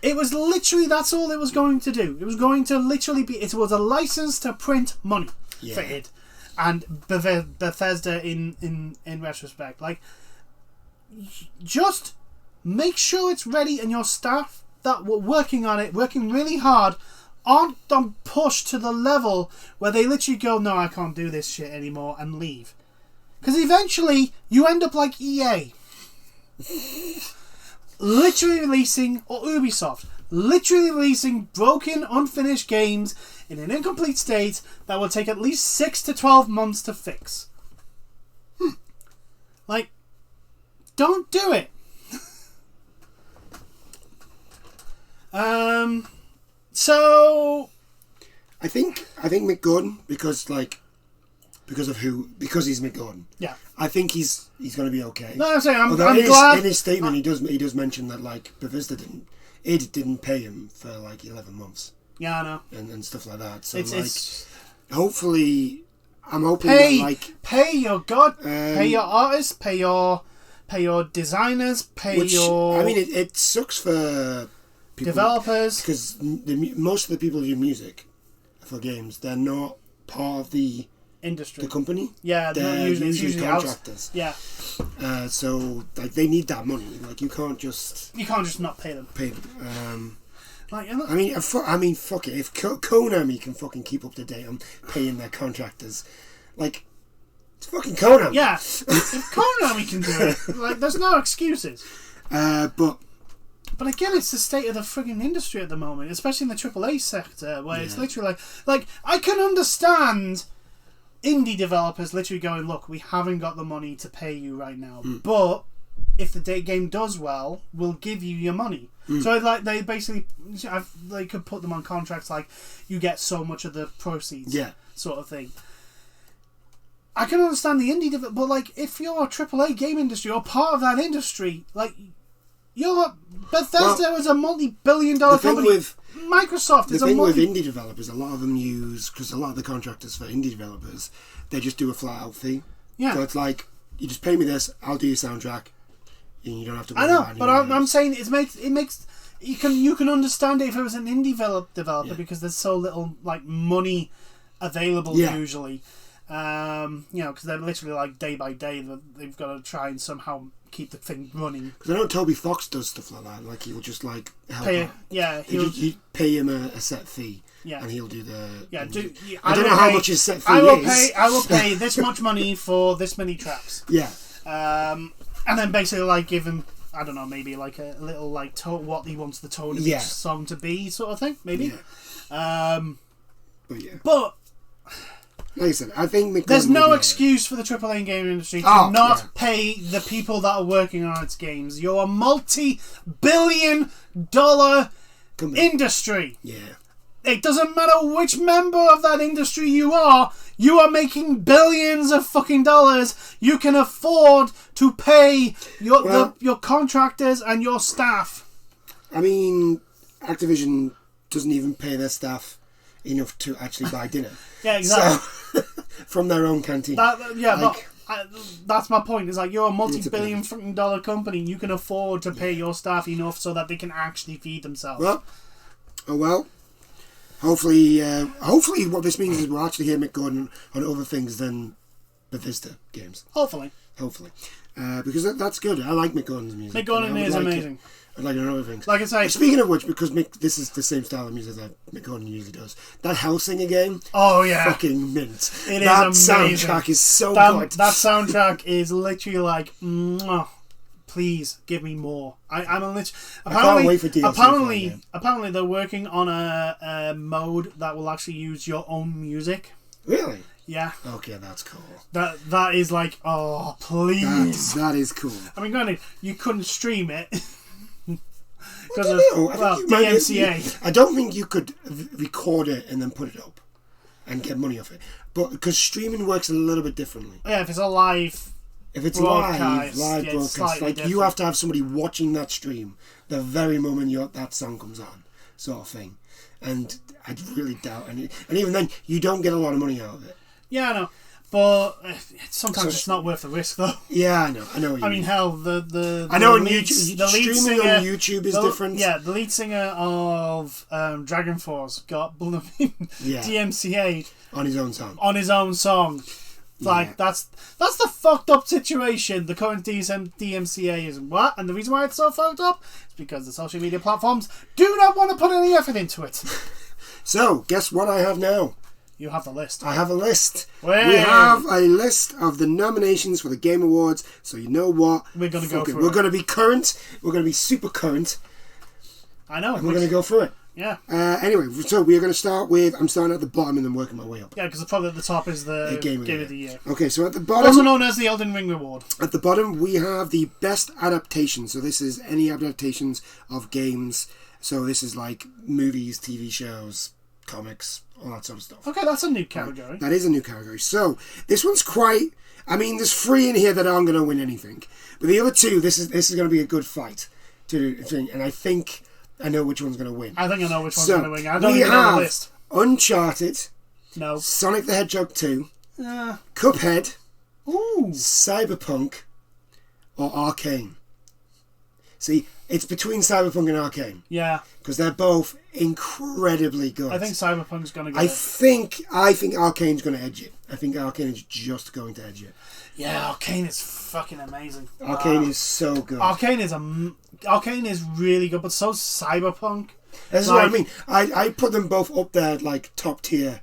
It was literally, that's all it was going to do. It was going to literally be, it was a license to print money for it. And Bethesda in retrospect. Like, just make sure it's ready and your staff that were working on it, working really hard, aren't pushed to the level where they literally go, no, I can't do this shit anymore, and leave. Because eventually, you end up like EA. Literally releasing, or Ubisoft, literally releasing broken, unfinished games in an incomplete state that will take at least 6 to 12 months to fix. Like, don't do it. So I think Mick Gordon, because he's Mick Gordon. Yeah. I think he's going to be okay. No, I'm saying I'm in glad. In his statement, he does mention that like Bethesda didn't pay him for like 11 months. Yeah, I know. And stuff like that. So it's hopefully, I'm hoping that pay your pay your artists, pay your designers, your. I mean, it sucks for people, developers, because most of the people who do music for games, they're not part of the industry, the company. Yeah, they're usually contractors. Yeah. So like they need that money. Like you can't just not pay them. Like, I mean, fuck it. If Konami can fucking keep up to date on paying their contractors, like it's fucking Konami. Yeah, if Konami can do it, like there's no excuses. But again, it's the state of the frigging industry at the moment, especially in the AAA sector, where it's literally like I can understand indie developers literally going, look, we haven't got the money to pay you right now, but if the game does well, we'll give you your money. So like they basically, they could put them on contracts like you get so much of the proceeds, sort of thing. I can understand the indie developer, but like if you're a AAA game industry or part of that industry, like Bethesda is a multi-billion-dollar company. Microsoft is a thing with indie developers. A lot of them because a lot of the contractors for indie developers, they just do a flat-out fee. Yeah. So it's like you just pay me this, I'll do your soundtrack, and you don't have to. I know, but I'm saying it makes you can understand it if it was an indie developer because there's so little like money available usually. Because they're literally like day by day they've got to try and somehow keep the thing running. Because I know Toby Fox does stuff like that. Like, he'll just, like, help out. Yeah, You pay him a set fee. Yeah. And he'll do the... Yeah, I don't know how much his set fee is. I will pay this much money for this many tracks. Yeah. And then basically, like, give him, I don't know, maybe like a little, like, what he wants the tone of each song to be, sort of thing, maybe. Yeah. But like I said, I think there's no excuse for the AAA game industry to not pay the people that are working on its games. You're a multi-billion-dollar industry. Yeah. It doesn't matter which member of that industry you are making billions of fucking dollars. You can afford to pay your contractors and your staff. I mean, Activision doesn't even pay their staff enough to actually buy dinner. Yeah, exactly. So, from their own canteen. That's my point. It's like, you're a multi-billion fucking dollar company. You can afford to pay your staff enough so that they can actually feed themselves. Well. Hopefully what this means is we'll actually hear Mick Gordon on other things than Bethesda games. Hopefully. Because that's good. I like Mick Gordon's music. Mick Gordon is amazing. I'd like to know other things. Like I say... Speaking of which, because this is the same style of music that Mick Gordon usually does, that Hellsinger game, fucking mint. That soundtrack is so good. That soundtrack is literally like, please give me more. I can't wait for DLC. Apparently they're working on a mode that will actually use your own music. Really? Yeah. Okay, that's cool. That is like, oh, please. That is cool. I mean, granted, you couldn't stream it. Because of DMCA. I don't think you could record it and then put it up and get money off it. But because streaming works a little bit differently. Yeah, if it's a live... If it's live broadcast, like different. You have to have somebody watching that stream the very moment that song comes on, sort of thing. And I really doubt, and even then, you don't get a lot of money out of it. Yeah, I know, but sometimes it's not worth the risk, though. Yeah, I know. I mean, hell, the I know the on lead, YouTube, the lead streaming singer, on YouTube is different. Yeah, the lead singer of Dragon Force got DMCA'd on his own song. Like, that's the fucked up situation the current DMCA is. And the reason why it's so fucked up is because the social media platforms do not want to put any effort into it. So, guess what I have now? You have the list. I have a list. We have a list of the nominations for the Game Awards, so you know what? We're going to go through it. We're going to be current. We're going to be super current. I know. And we're going to go through it. Yeah. Anyway, so we're going to start with... I'm starting at the bottom and then working my way up. Yeah, because probably at the top is the Game of the Year. Okay, so at the bottom... Also known as the Elden Ring Award. At the bottom, we have the Best Adaptation. So this is any adaptations of games. So this is like movies, TV shows, comics, all that sort of stuff. Okay, that's a new category. That is a new category. So this one's quite... I mean, there's 3 in here that aren't going to win anything. But the other 2, this is going to be a good fight. And I think... I know which one's going to win. I think I know which one's going to win. I don't even know the list. Uncharted. No. Sonic the Hedgehog 2. Cuphead. Ooh. Cyberpunk. Or Arcane. See, it's between Cyberpunk and Arcane. Yeah. Because they're both incredibly good. I think Cyberpunk's going to get I think Arcane's going to edge it. I think Arcane is just going to edge it. Yeah, Arcane is fucking amazing. Arcane is so good. Arcane is really good, but so's Cyberpunk. That's what I mean. I put them both up there, like top tier.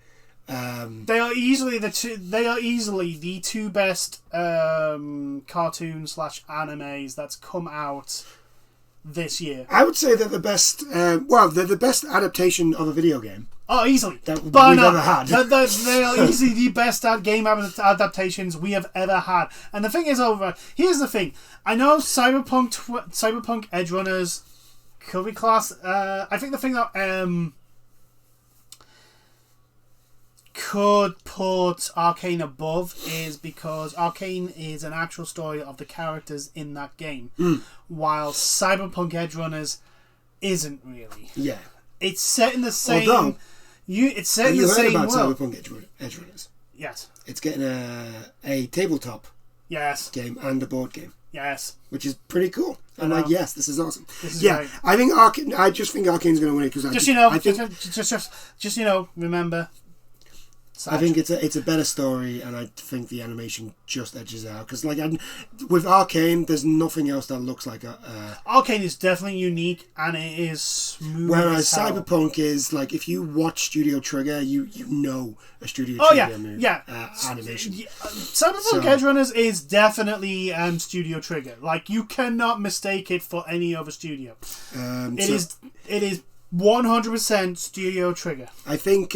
They are easily the two best cartoon/animes that's come out this year. I would say they're the best. They're the best adaptation of a video game. Oh, easily. That we've ever had. They are easily the best game adaptations we have ever had. And the thing is, here's the thing. I know Cyberpunk Edge Runners could be class. I think the thing that could put Arcane above is because Arcane is an actual story of the characters in that game, while Cyberpunk Edge Runners isn't really. Yeah. It's set in the same... it's set in the same world. Have you heard about Cyberpunk Edge Runners? Yes. It's getting a tabletop game and a board game. Yes. Which is pretty cool. I'm like, yes, this is awesome. This is great. I just think Arcane's going to win it because just remember, I think it's a better story, and I think the animation just edges out. Because with Arcane, there's nothing else that looks like Arcane is definitely unique, and it is smooth. Whereas Cyberpunk is like, if you watch Studio Trigger, you know a Studio Trigger animation. Cyberpunk Edge Runners is definitely Studio Trigger. Like, you cannot mistake it for any other studio. It is 100% Studio Trigger. I think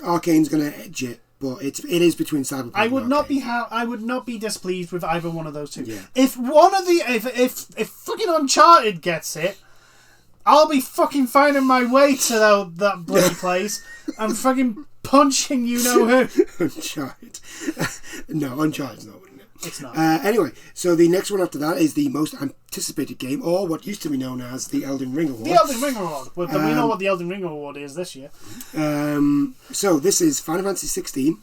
Arcane's going to edge it, but it is between Cyberpunk. I would not be displeased with either one of those two. Yeah. If fucking Uncharted gets it, I'll be fucking finding my way to that bloody place and fucking punching you know who. Uncharted. No, Uncharted's not winning it. It's not. Anyway, so the next one after that is the most anticipated game, or what used to be known as the Elden Ring Award. The Elden Ring Award. We know what the Elden Ring Award is this year. So this is Final Fantasy 16,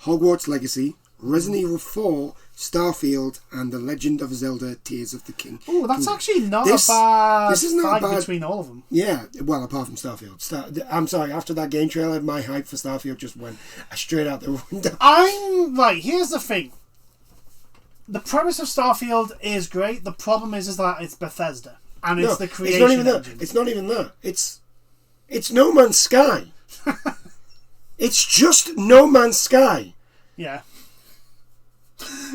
Hogwarts Legacy, Resident Evil 4, Starfield, and The Legend of Zelda: Tears of the King. Oh, that's actually not a bad fight between all of them. Yeah, well, apart from Starfield. I'm sorry, after that game trailer, my hype for Starfield just went straight out the window. Here's the thing. The premise of Starfield is great. The problem is that it's Bethesda. And it's the creation engine. It's not even that. It's No Man's Sky. It's just No Man's Sky. Yeah.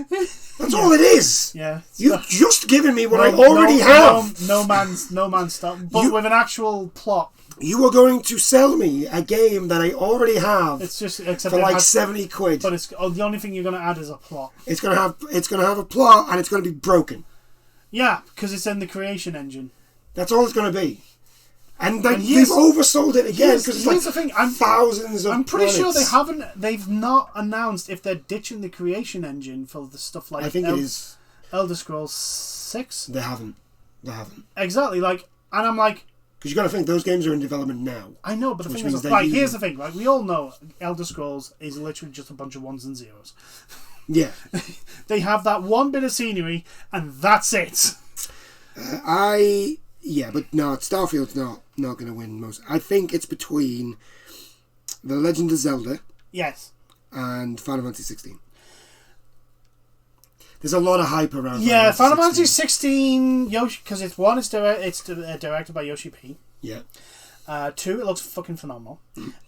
That's all it is. Yeah. You've just given me what I already have. No man's stuff, but with an actual plot. You are going to sell me a game that I already have. It's just for like 70 quid. But the only thing you're going to add is a plot. It's going to have a plot, and it's going to be broken. Yeah, because it's in the creation engine. That's all it's going to be. And they've oversold it again because it's like the thing. thousands of. I'm pretty planets. sure they've not announced if they're ditching the creation engine for the stuff like. I think it is Elder Scrolls 6. They haven't. Exactly, and I'm like. Because you got to think those games are in development now. I know, but the thing is, here's the thing. We all know Elder Scrolls is literally just a bunch of ones and zeros. Yeah. They have that one bit of scenery, and that's it. But no, Starfield's not going to win most. I think it's between The Legend of Zelda. Yes. And Final Fantasy 16. There's a lot of hype around. Yeah, Final Fantasy 16, Yoshi, because it's directed by Yoshi P. Yeah. 2, it looks fucking phenomenal,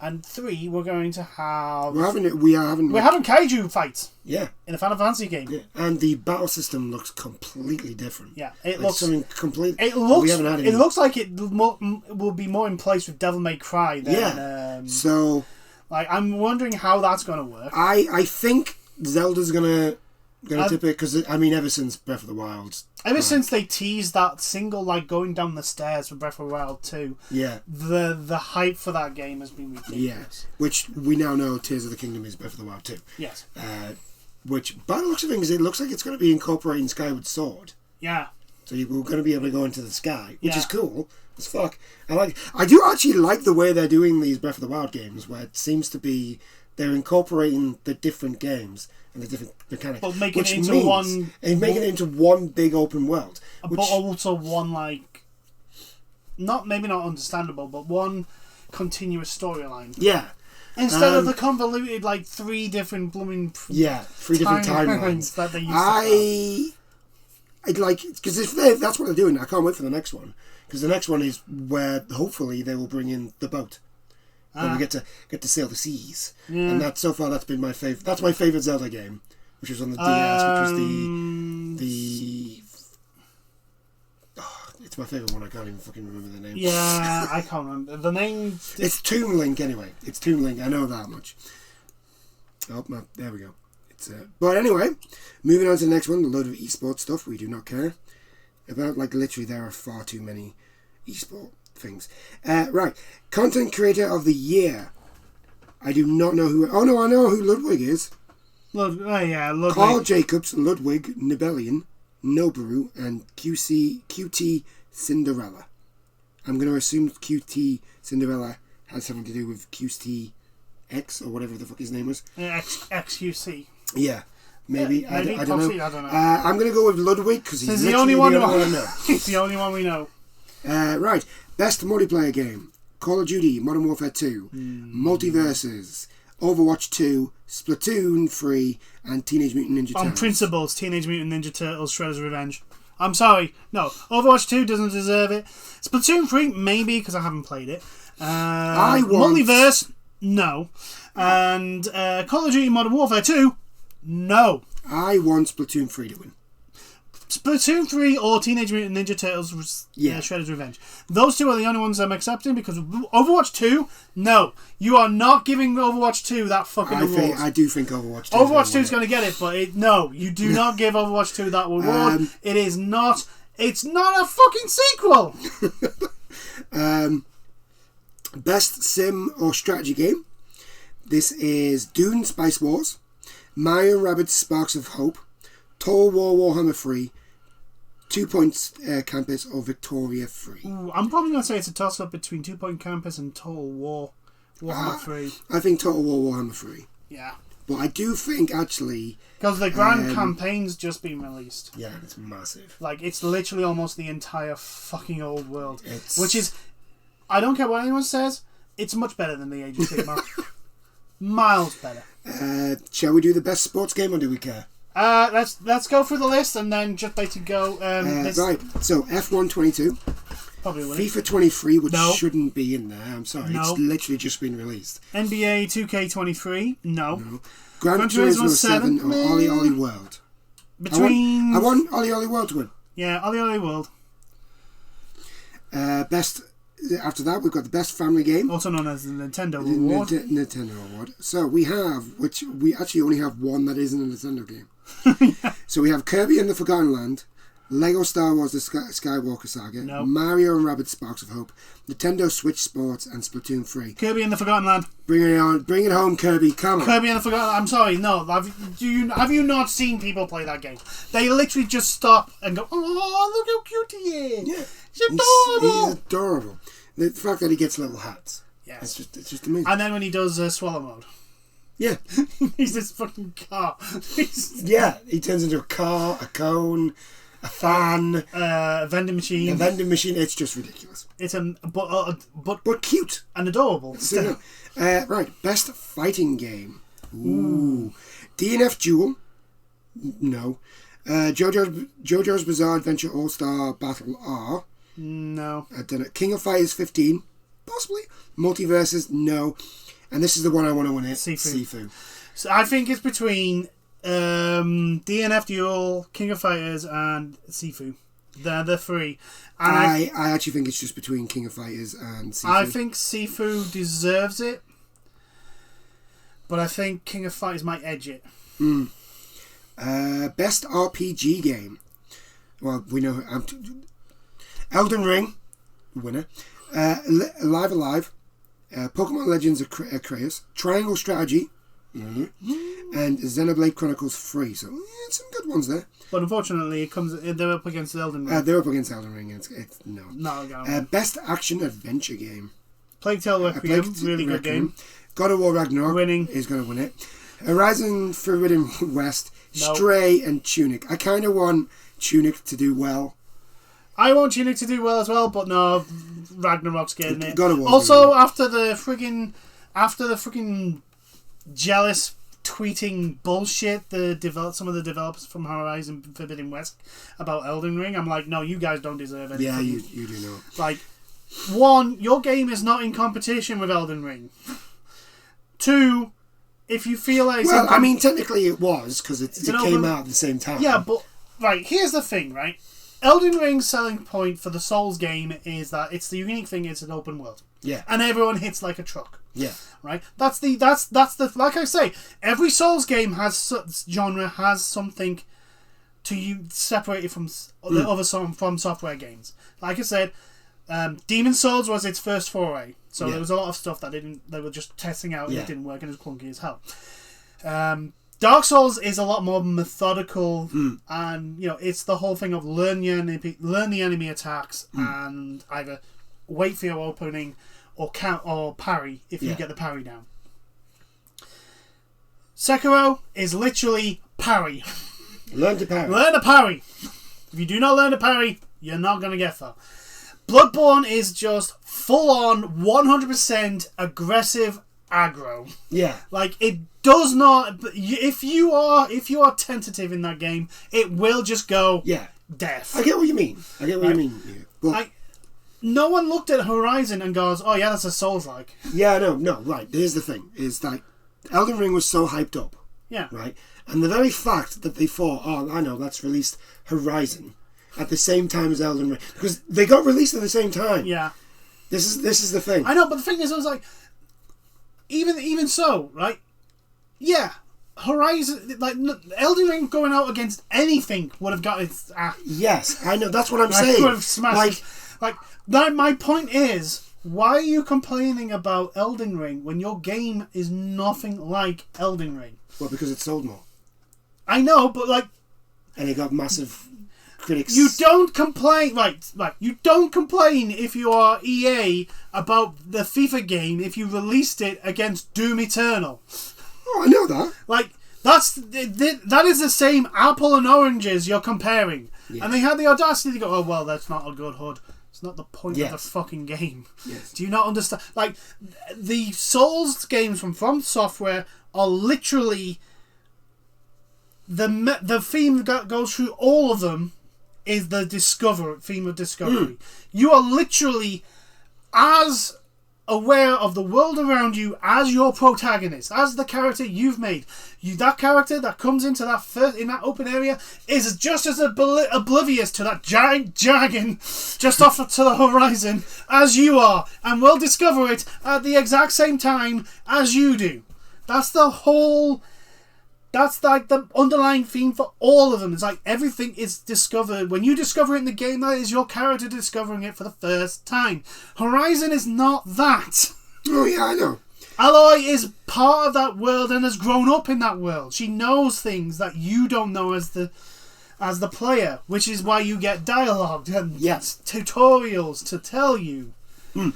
and 3, we're going to have. We're having kaiju fights. Yeah. In a Final Fantasy game. Yeah. And the battle system looks completely different. Yeah, it looks something completely. It looks like it will be more in place with Devil May Cry than. So. I'm wondering how that's going to work. I think Zelda's gonna tip it because ever since Breath of the Wild. Since they teased that single going down the stairs for Breath of the Wild 2, yeah, the hype for that game has been ridiculous. Yeah, which we now know Tears of the Kingdom is Breath of the Wild 2. Yes. Which, by the looks of things, it looks like it's going to be incorporating Skyward Sword. Yeah. So we're going to be able to go into the sky, which is cool as fuck. I do actually like the way they're doing these Breath of the Wild games, where it seems to be they're incorporating the different games and the different mechanics, but making it into one big open world, but also one maybe not understandable, but one continuous storyline. Yeah. Instead of the convoluted 3 different blooming three different timelines that they used I'd like, because if that's what they're doing, I can't wait for the next one, because the next one is where hopefully they will bring in the boat. And we get to sail the seas, and that's been my favorite. That's my favorite Zelda game, which was on the DS, which was it's my favorite one. I can't even fucking remember the name. Yeah, I can't remember the name. It's Tomb Link anyway. It's Tomb Link. I know that much. Oh, there we go. But anyway, moving on to the next one, a load of esports stuff we do not care about. Literally, there are far too many esport things. Right. Content Creator of the Year. I do not know who... Oh, no, I know who Ludwig is. Ludwig. Carl Jacobs, Ludwig, Nibelian, Noboru, and QT Cinderella. I'm going to assume QT Cinderella has something to do with QT X, or whatever the fuck his name was. XQC. Yeah. Maybe. I don't know. I don't know. I'm going to go with Ludwig, because he's the only one I know. He's the only one we know. Right. Best multiplayer game. Call of Duty, Modern Warfare 2, Multiverses, Overwatch 2, Splatoon 3, and Teenage Mutant Ninja Turtles. On principles, Teenage Mutant Ninja Turtles, Shredder's Revenge. I'm sorry. No, Overwatch 2 doesn't deserve it. Splatoon 3, maybe, because I haven't played it. Multiverse, no. And Call of Duty Modern Warfare 2, no. I want Splatoon 3 to win. Splatoon 3 or Teenage Mutant Ninja Turtles, Shredder's Revenge. Those two are the only ones I'm accepting, because Overwatch 2, no. You are not giving Overwatch 2 that fucking award. I do think Overwatch 2 Overwatch 2 is going to get it, but no, you do not give Overwatch 2 that award. It is not... It's not a fucking sequel! Best sim or strategy game. This is Dune Spice Wars, Mario & Rabbids Sparks of Hope, Total War Warhammer 3, 2 Point Campus, or Victoria 3. Ooh, I'm probably going to say it's a toss-up between 2 Point Campus and Total War Warhammer 3. I think Total War Warhammer 3. Yeah. But I do think, actually... Because the Grand Campaign's just been released. Yeah, it's massive. Like, it's literally almost the entire fucking old world. Which is... I don't care what anyone says, it's much better than the Age of Sigmar. Miles better. Shall we do the best sports game, or do we care? Let's go through the list and then just basically go. Right. So F1 22, probably FIFA 23, which shouldn't be in there. I'm sorry, it's literally just been released. NBA 2K23, no. Gran Turismo 7 or Ollie Ollie World. Between I want Ollie Ollie World to win. Yeah, Ollie Ollie World. Best. After that, we've got the best family game, also known as the Nintendo Award. Nintendo Award. So we have, which we actually only have one that isn't a Nintendo game. So we have Kirby and the Forgotten Land, Lego Star Wars: The Skywalker Saga, Mario & Rabbids Sparks of Hope, Nintendo Switch Sports, and Splatoon 3. Kirby and the Forgotten Land. Bring it on! Bring it home, Kirby! Come on! Kirby and the Forgotten. I'm sorry, no. Have you not seen people play that game? They literally just stop and go, "Oh, look how cute he is! Yeah. He's adorable! He's adorable. The fact that he gets little hats. Yes. It's just amazing. And then when he does swallow mode. Yeah. He's this fucking car. Yeah, he turns into a car, a cone, a fan, a vending machine. A vending machine. It's just ridiculous. It's but cute and adorable. Right, best fighting game. Ooh. DNF Duel. No. JoJo's Bizarre Adventure All-Star Battle R. No. I don't know. King of Fighters 15. Possibly. Multiverses. No. And this is the one I want to win it. Sifu. So I think it's between DNF Duel, King of Fighters, and Sifu. They're the three. And I actually think it's just between King of Fighters and Sifu. I think Sifu deserves it, but I think King of Fighters might edge it. Best RPG game. Well, we know Elden Ring, winner. Live Alive. Pokemon Legends of Arceus, Triangle Strategy, and Xenoblade Chronicles 3. So, some good ones there. But unfortunately, they're up against Elden Ring. They're up against Elden Ring. It's no. Best Action Adventure Game. Plague Tale Requiem, really good game. God of War Ragnarok winning. Is going to win it. Horizon Forbidden West, Stray, and Tunic. I kind of want Tunic to do well. I want Tunic to do well as well, but no, Ragnarok's getting it. Also, after the friggin' jealous tweeting bullshit some of the developers from Horizon Forbidden West about Elden Ring, I'm like, no, you guys don't deserve anything. Yeah, you do not. Like, one, your game is not in competition with Elden Ring. Two, if you feel like... Well, I mean, technically it was, because it came out at the same time. Yeah, but, right, here's the thing, right? Elden Ring's selling point for the Souls game is that it's the unique thing, it's an open world. Yeah. And everyone hits like a truck. Yeah. Right? That's the like I say, every Souls game genre has something to you separated from the other from software games. Like I said, Demon's Souls was its first foray. So there was a lot of stuff that they were just testing out and it didn't work and it was clunky as hell. Dark Souls is a lot more methodical, and it's the whole thing of learn the enemy attacks and either wait for your opening or count or parry if you get the parry down. Sekiro is literally parry. Learn to parry. Learn to parry. If you do not learn to parry, you're not going to get far. Bloodborne is just full on 100% aggressive aggro. Yeah. Like, it does not... If you are tentative in that game, it will just go death. I get what you mean. Yeah. But no one looked at Horizon and goes, oh yeah, that's a Souls-like. Yeah, no, right. Here's the thing. Is like, Elden Ring was so hyped up. Yeah. Right? And the very fact that they thought, oh, I know, let's release Horizon at the same time as Elden Ring. Because they got released at the same time. Yeah. This is the thing. I know, but the thing is, I was like, even so, right? Yeah. Horizon, like, Elden Ring going out against anything would have got its ass. Yes, I know. That's what I'm saying. Would have smashed my point is, why are you complaining about Elden Ring when your game is nothing like Elden Ring? Well, because it sold more. I know, but like... And it got massive critics. You don't complain... Right. You don't complain if you are EA about the FIFA game if you released it against Doom Eternal. Oh, I know that. Like, that is the same apple and oranges you're comparing. Yes. And they had the audacity to go, oh, well, that's not a good HUD. It's not the point of the fucking game. Yes. Do you not understand? Like, the Souls games from Software are literally... The theme that goes through all of them is the theme of discovery. You are literally as aware of the world around you as your protagonist, as the character you've made. That character that comes into in that open area is just as oblivious to that giant dragon just off to the horizon as you are, and will discover it at the exact same time as you do. That's like the underlying theme for all of them. It's like everything is discovered. When you discover it in the game, that is your character discovering it for the first time. Horizon is not that. Oh yeah, I know. Aloy is part of that world and has grown up in that world. She knows things that you don't know as the player, which is why you get dialogue and tutorials to tell you. Oh,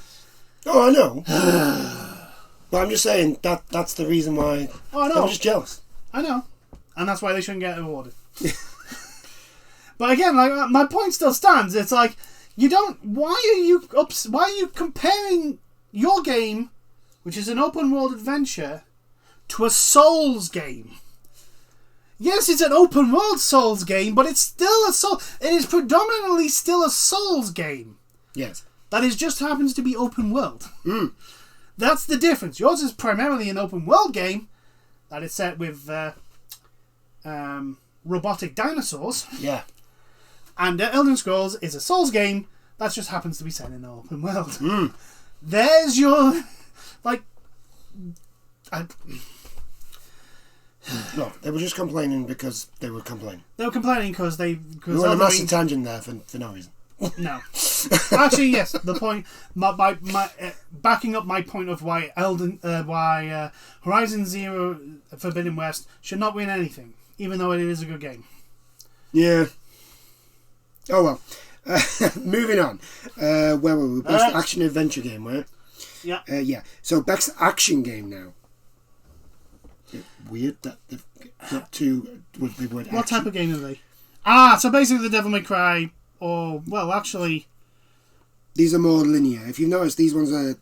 I know. But I'm just saying that's the reason why. Oh, I know. I'm just jealous. I know, and that's why they shouldn't get awarded. But again, like, my point still stands. It's like, you don't. Why are you comparing your game, which is an open world adventure, to a Souls game? Yes, it's an open world Souls game, but it's still a Soul. It is predominantly still a Souls game. Yes. That is just happens to be open world. That's the difference. Yours is primarily an open world game. That is set with robotic dinosaurs. Yeah. And Elden Scrolls is a Souls game that just happens to be set in an open world. There's your... Like... No, they were just complaining because they were complaining. They were complaining because they... We were on a massive tangent there for no reason. No. Actually, yes. The point... My backing up my point of why Horizon Zero Forbidden West should not win anything, even though it is a good game. Yeah. Oh well. Moving on. Where were we? Best action adventure game, right? Yeah. Yeah. So best action game now. Weird that they've got two with the word action. What type of game are they? So basically the Devil May Cry, or well, actually, these are more linear. If you've noticed, these ones are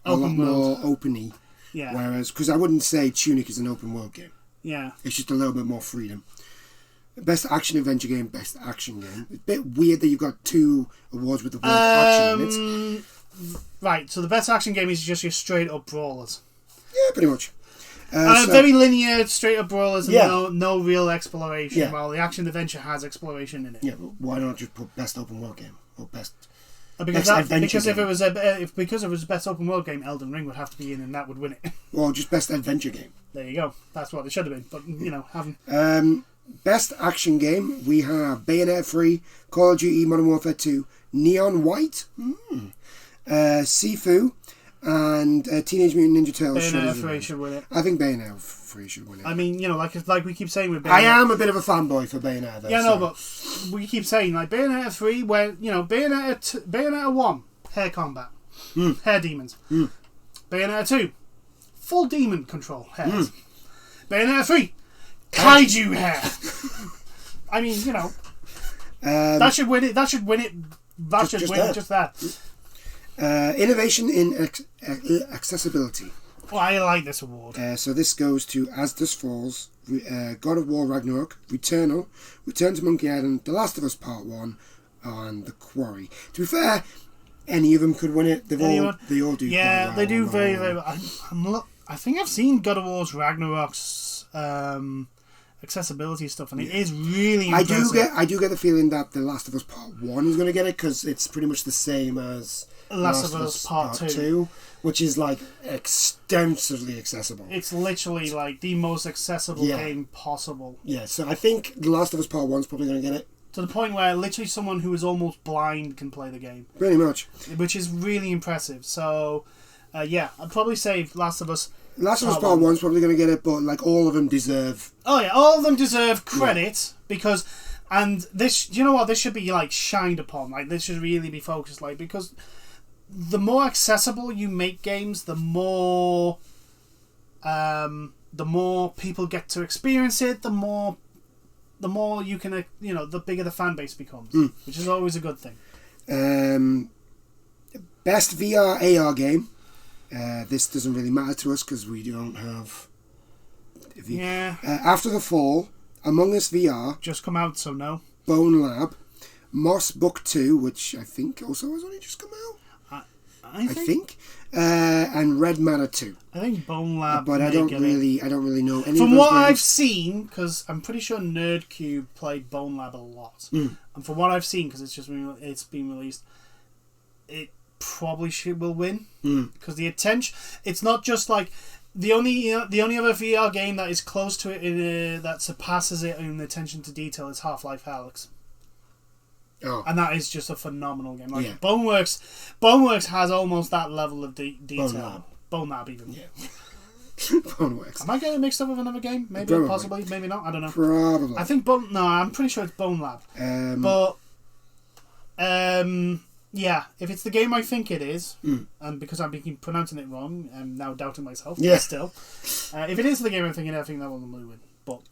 a lot more open-y. Yeah. Whereas, because I wouldn't say Tunic is an open world game. Yeah. It's just a little bit more freedom. Best action adventure game, best action game. It's a bit weird that you've got two awards with the word action in it. Right, so the best action game is just your straight up brawlers. Yeah, pretty much. Very linear, straight up brawlers, and no real exploration. While the action adventure has exploration in it. Yeah, but why not just put best open world game or best? Because if it was best open world game, Elden Ring would have to be in, and that would win it. Well, just best adventure game. There you go. That's what it should have been, but haven't. Best action game, we have Bayonetta 3, Call of Duty Modern Warfare 2, Neon White, Sifu, and Teenage Mutant Ninja Turtles. Bayonetta 3 should win it. I think Bayonetta 3 should win it. I mean, like we keep saying with Bayonetta. I am a bit of a fanboy for Bayonetta, though. Yeah, no, but we keep saying, like, Bayonetta 3, where, Bayonetta 1, hair combat, hair demons. Bayonetta 2, full demon control, hairs. Bayonetta 3, kaiju hair. I mean, that should win it. That should win it. Just that. Innovation in accessibility. Well, I like this award. So this goes to As Dusk Falls, God of War Ragnarok, Returnal, Return to Monkey Island, The Last of Us Part 1, and The Quarry. To be fair, any of them could win it. They all do. Yeah, quite they do well. very, very well. I think I've seen God of War's Ragnarok's accessibility stuff, and it is really impressive. I do get the feeling that The Last of Us Part 1 is going to get it, because it's pretty much the same as Last of Us Part 2. Which is like extensively accessible. It's literally like the most accessible game possible. Yeah, so I think The Last of Us Part 1 is probably going to get it. To the point where literally someone who is almost blind can play the game. Pretty much. Which is really impressive. So, I'd probably say Last of Us Part 1 is probably going to get it, but like all of them deserve... Oh yeah, all of them deserve credit because... And this, you know what, this should be like shined upon. Like this should really be focused, like, because... The more accessible you make games, the more people get to experience it. The more you can, the bigger the fan base becomes, which is always a good thing. Best VR AR game. This doesn't really matter to us because we don't have. After the Fall, Among Us VR. Just come out, so no. Bone Lab, Moss Book 2, which I think also has only just come out. I think. And Red Matter 2. I think Bone Lab. But I don't really know any. From what I've seen, because I'm pretty sure Nerdcube played Bone Lab a lot, and from what I've seen, because it's been released, it probably will win because the attention. It's not just like the only other VR game that is close to it that surpasses it in attention to detail is Half-Life Alyx. Oh. And that is just a phenomenal game. Like Boneworks has almost that level of detail. Bone Lab even. Yeah. Boneworks. Am I getting it mixed up with another game? Maybe, possibly, maybe not. I don't know. Probably. I think I'm pretty sure it's Bone Lab. If it's the game I think it is, and because I've been pronouncing it wrong, I'm now doubting myself. Yeah. But still, if it is the game I'm thinking, I think that one will win. But.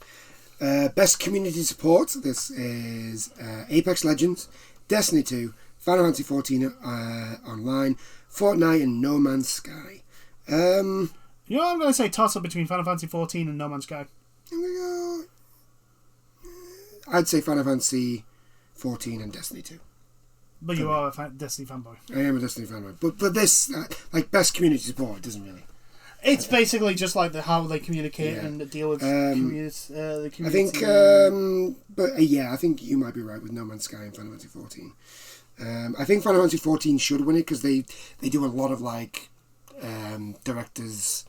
Best community support. This is Apex Legends, Destiny 2, Final Fantasy 14 Online, Fortnite, and No Man's Sky. I'm going to say toss up between Final Fantasy 14 and No Man's Sky. I'd say Final Fantasy 14 and Destiny 2. But you are a Destiny fanboy. I am a Destiny fanboy. But this, best community support, it doesn't really. It's basically just like how they communicate and deal with the community. I think, I think you might be right with No Man's Sky and Final Fantasy 14. I think Final Fantasy 14 should win it because they do a lot of directors.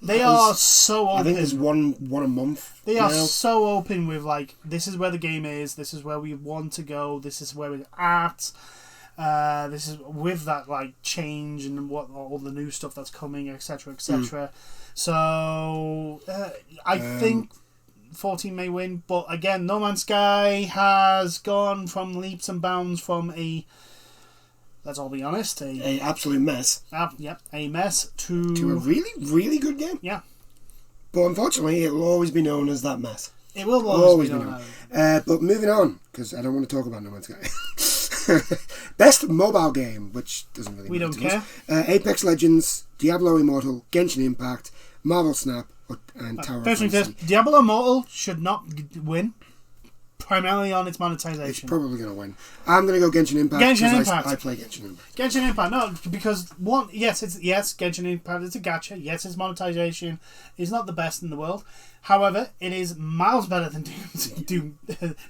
They are so open. I think there's one a month. They are so open with this is where the game is. This is where we want to go. This is where we're at. This is with that change and what all the new stuff that's coming, etc., etc. So I think 14 may win, but again, No Man's Sky has gone from leaps and bounds from let's all be honest, a absolute mess. A mess to a really, really good game. Yeah, but unfortunately, it will always be known as that mess. It will always be known. But moving on, because I don't want to talk about No Man's Sky. Best mobile game, which doesn't really matter. We don't care. Apex Legends, Diablo Immortal, Genshin Impact, Marvel Snap, and Tower of Fantasy. Diablo Immortal should not win, primarily on its monetization. It's probably going to win. I'm going to go Genshin Impact. I play Genshin Impact. Genshin Impact, no, because Genshin Impact is a gacha. Yes, its monetization is not the best in the world. However, it is miles better than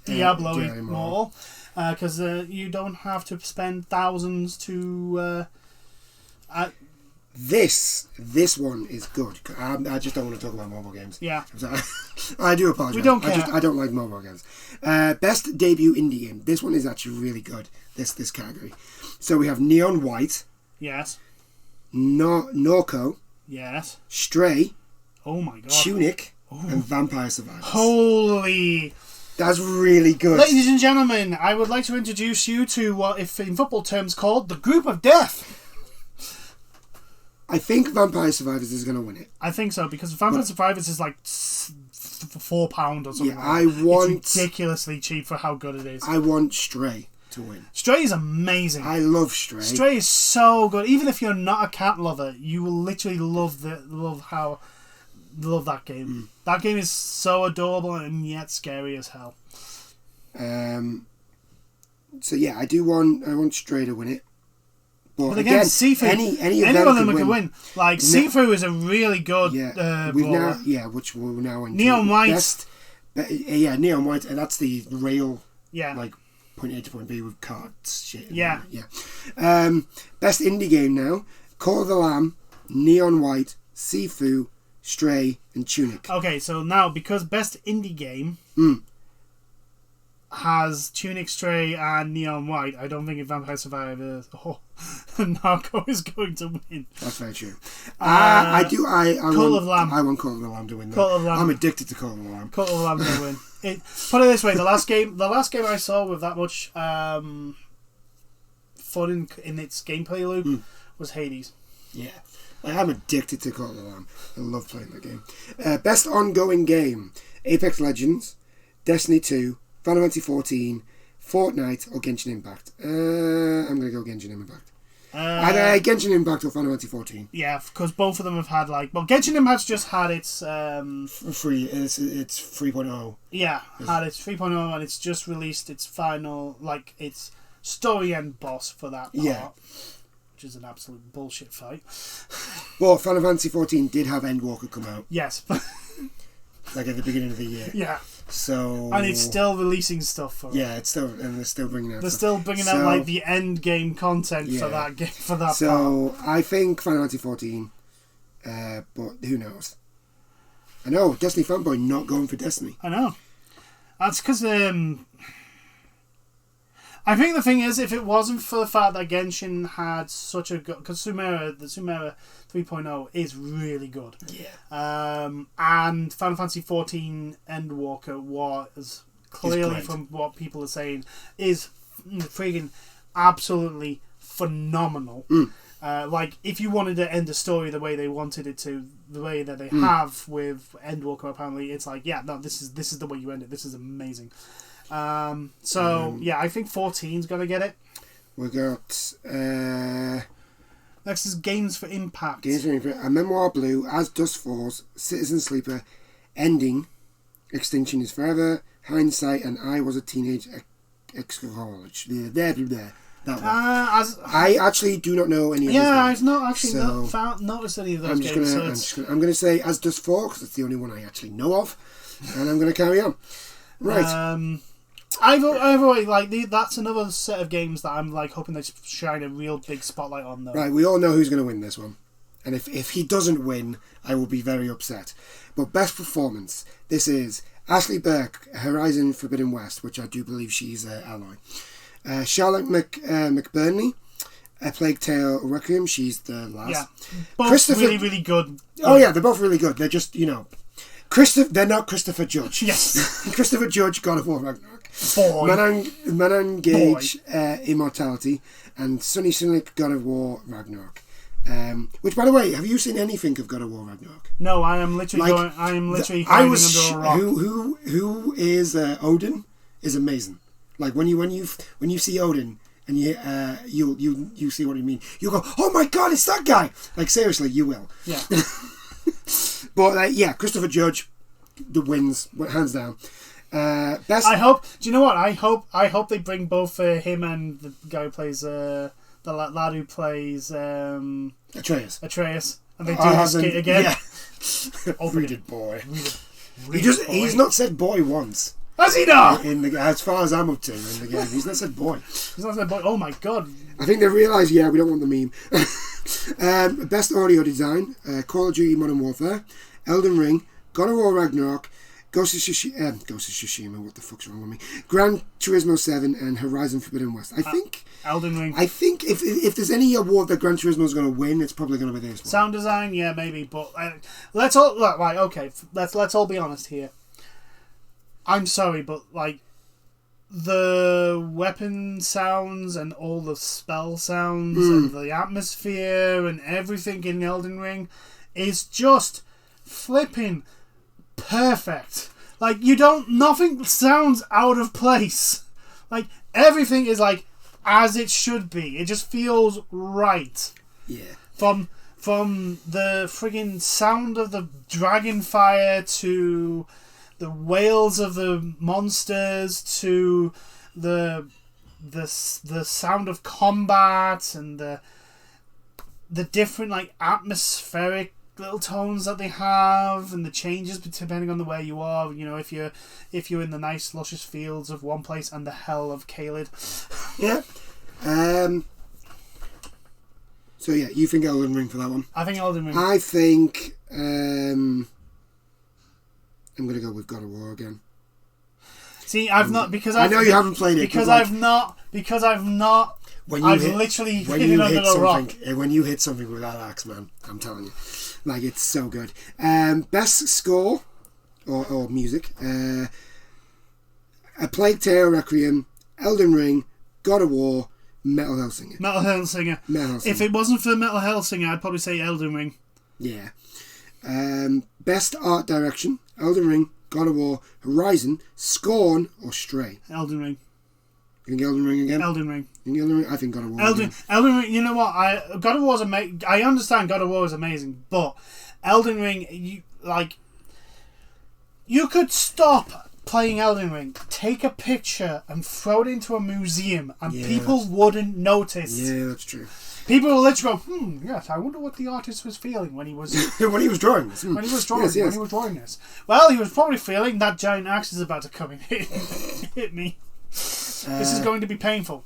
Diablo Immortal. Because you don't have to spend thousands to... This one is good. I just don't want to talk about mobile games. Yeah. I do apologise. We don't care. I don't like mobile games. Best debut indie game. This one is actually really good, this category. So we have Neon White. Yes. Norco. Yes. Stray. Oh my god. Tunic. And Vampire Survivors. Holy... That's really good. Ladies and gentlemen, I would like to introduce you to what, if in football terms, called the Group of Death. I think Vampire Survivors is going to win it. I think so, because Vampire Survivors is £4 or something. Yeah, it's ridiculously cheap for how good it is. I want Stray to win. Stray is amazing. I love Stray. Stray is so good. Even if you're not a cat lover, you will literally love that game. That game is so adorable and yet scary as hell. So yeah, I want Stray to win it. But again, Sifu, any one of them can win. Like Sifu is a really good brawler. Which we're now into. Neon White. Neon White, and that's the rail. Yeah. Like point A to point B with cards shit. Yeah. Best indie game now: Call of the Lamb, Neon White, Sifu, Stray, and Tunic. Okay, so now because best indie game has Tunic, Stray, and Neon White, I don't think Vampire Survivors Narco is going to win. That's very true. I Call of the Lamb. I want Call of the Lamb to win. Call of the Lamb. I'm addicted to Call of the Lamb. Call of the Lamb to win. Put it this way: the last game I saw with that much fun in its gameplay loop was Hades. Yeah. I'm addicted to Call of the Lamb. I love playing that game. Best ongoing game: Apex Legends, Destiny 2, Final Fantasy 14, Fortnite, or Genshin Impact. I'm going to go Genshin Impact. Either Genshin Impact or Final Fantasy 14. Yeah, because both of them have had Genshin Impact's just had its free. It's 3.0. Yeah, had its 3.0 and it's just released its final its story end boss for that part. Yeah. Which is an absolute bullshit fight. Well, Final Fantasy 14 did have Endwalker come out. Yes. Like at the beginning of the year. Yeah. So. And it's still releasing stuff for it. Yeah, they're still bringing out. They're still bringing out the end game content for that game part. So I think Final Fantasy 14, but who knows? I know Destiny fanboy not going for Destiny. I know. That's because I think the thing is, if it wasn't for the fact that Genshin had such a good... Because the Sumeru 3.0 is really good. Yeah. And Final Fantasy 14 Endwalker was clearly, from what people are saying, is freaking absolutely phenomenal. If you wanted to end the story the way they wanted it to, the way that they have with Endwalker, apparently, it's this is the way you end it. This is amazing. I think 14's gonna get it. We got next is Games for Impact. A Memoir Blue, As Dust Falls, Citizen Sleeper, Ending, Extinction is Forever, Hindsight, and I Was a Teenage Ex-College. That one. I actually do not know any of those. Yeah, I've not actually noticed any of those games. I'm going to say As Dust Falls because it's the only one I actually know of, and I'm going to carry on. Right. I've always that's another set of games that I'm hoping they shine a real big spotlight on though. Right, we all know who's going to win this one, and if he doesn't win, I will be very upset. But best performance, this is Ashley Burke, Horizon Forbidden West, which I do believe she's Aloy. Charlotte McBurney, A Plague Tale Requiem, she's the last. Yeah, both really, really good. Oh yeah, they're both really good. They're just they're not Christopher Judge. Yes. Christopher Judge, God of War Ragnarok. Boy. Manan Gage, Immortality, and Sunny Sonic, God of War Ragnarok. Which, by the way, have you seen anything of God of War Ragnarok? No, I am literally hiding under a rock. Who is Odin is amazing. Like when you see Odin and you see what I mean. You go, oh my God, it's that guy. Like seriously, you will. Yeah. But Christopher Judge, the wins hands down. Best. I hope. Do you know what? I hope they bring both him and the guy who plays the lad who plays Atreus, and they do this skit again. Yeah. Read it, boy. Read it, boy. He's not said boy once. Has he not? As far as I'm up to in the game, he's not said boy. He's not said boy. Oh my God. I think they realise, we don't want the meme. Best audio design: Call of Duty Modern Warfare, Elden Ring, God of War Ragnarok, Ghost of Tsushima, what the fuck's wrong with me? Gran Turismo 7 and Horizon Forbidden West. I think Elden Ring. I think if there's any award that Gran Turismo is going to win, it's probably going to be this one. Sound design, yeah, maybe, but let's all let's all be honest here. I'm sorry, but the weapon sounds and all the spell sounds and the atmosphere and everything in Elden Ring is just flipping perfect. Nothing sounds out of place Like, everything is, like, as it should be. It just feels right. Yeah. From the friggin' sound of the dragon fire to the wails of the monsters to the sound of combat and the different, like, atmospheric little tones that they have and the changes depending on the where you are. You know, if you're in the nice luscious fields of one place and the hell of Caelid. Yeah. So yeah, you think Elden Ring for that one? I think Elden Ring. I think I'm gonna go with God of War again. See, I've not because I know you haven't played it because like, I've not. When you I've hit, literally when hit you it under hit a rock. something, when you hit something with that axe, man, I'm telling you, like, it's so good. Best score or music: A Plague Tale, Requiem, Elden Ring, God of War, Metal Hellsinger. Metal Hellsinger. If it wasn't for Metal Hellsinger, I'd probably say Elden Ring. Yeah. Best art direction: Elden Ring, God of War, Horizon, Scorn, or Stray. Elden Ring. You think Elden Ring again? Elden Ring. You think Elden Ring? I think God of War. Elden Ring. You know what? God of War's amazing. I understand God of War is amazing, but Elden Ring, you could stop playing Elden Ring, take a picture, and throw it into a museum, and people wouldn't notice. Yeah, that's true. People will literally go, yes, I wonder what the artist was feeling when he was when he was drawing this. When he was drawing, yes. when he was drawing this. Well, he was probably feeling that giant axe is about to come and hit me. This is going to be painful.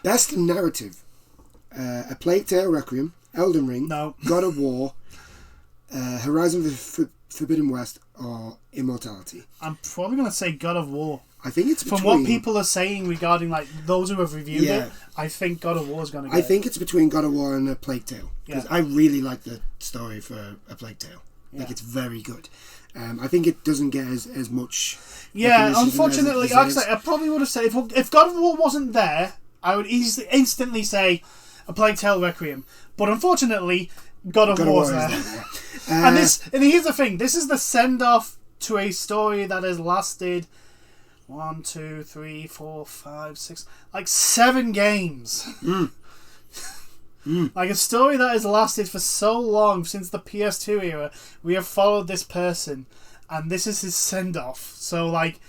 Best narrative: A Plague Tale, Requiem, Elden Ring, No. God of War, Horizon Forbidden West, or Immortality. I'm probably going to say God of War. I think it's between... From what people are saying regarding, like, those who have reviewed it, I think God of War is going to get I think it's between God of War and A Plague Tale. Because I really like the story for A Plague Tale. Like, it's very good. I think it doesn't get as much... Yeah, unfortunately, I probably would have said, if God of War wasn't there, I would instantly say A Plague Tale Requiem. But unfortunately, God of War's there. And here's the thing, this is the send-off to a story that has lasted 1, 2, 3, 4, 5, 6, like 7 games. Like a story that has lasted for so long, since the PS2 era. We have followed this person, and this is his send-off. So, like,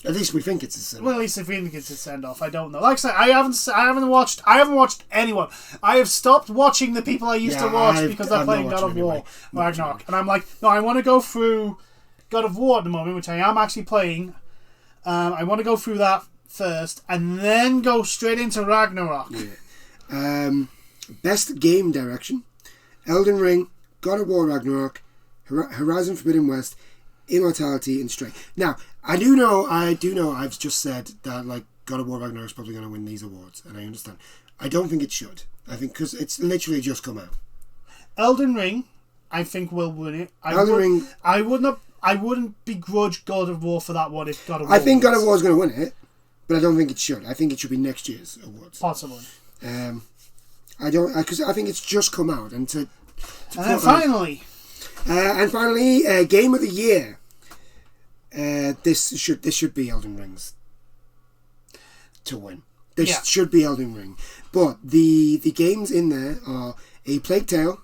at least we think it's a send-off. well, at least if we think it's a send-off, I don't know. Like I said, I haven't watched anyone. I have stopped watching the people I used to watch because they're playing God of War Ragnarok, and I'm like, no, I want to go through God of War at the moment, which I am actually playing. I want to go through that first, and then go straight into Ragnarok. Yeah. Best game direction: Elden Ring, God of War Ragnarok, Horizon Forbidden West, Immortality, and Stray. Now, I do know I've just said that, like, God of War Ragnarok is probably going to win these awards, and I understand. I don't think it should. I think because it's literally just come out. Elden Ring, I think, will win it. I wouldn't begrudge God of War for that one if God of War I think God of War is going to win it, but I don't think it should. I think it should be next year's awards. Possibly. I don't, because I think it's just come out, and finally, Game of the Year. This should be Elden Ring's to win. This should be Elden Ring, but the games in there are A Plague Tale,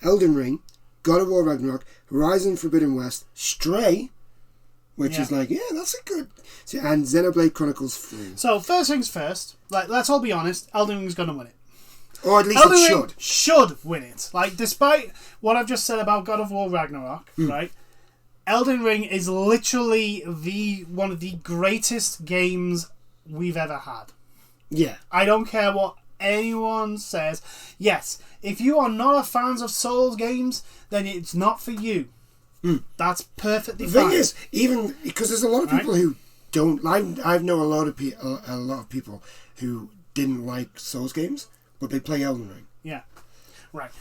Elden Ring, God of War Ragnarok, Horizon Forbidden West, Stray, which is like, that's a good... And Xenoblade Chronicles 3. So, first things first, like, let's all be honest, Elden Ring's going to win it. Or at least it should. Should win it. Like, despite what I've just said about God of War Ragnarok, right? Elden Ring is literally one of the greatest games we've ever had. Yeah. I don't care what anyone says. Yes, if you are not a fan of Souls games, then it's not for you. That's perfectly fine. The thing is, even because there's a lot of people who don't. I know a lot of people who didn't like Souls games, but they play Elden Ring. Yeah, right.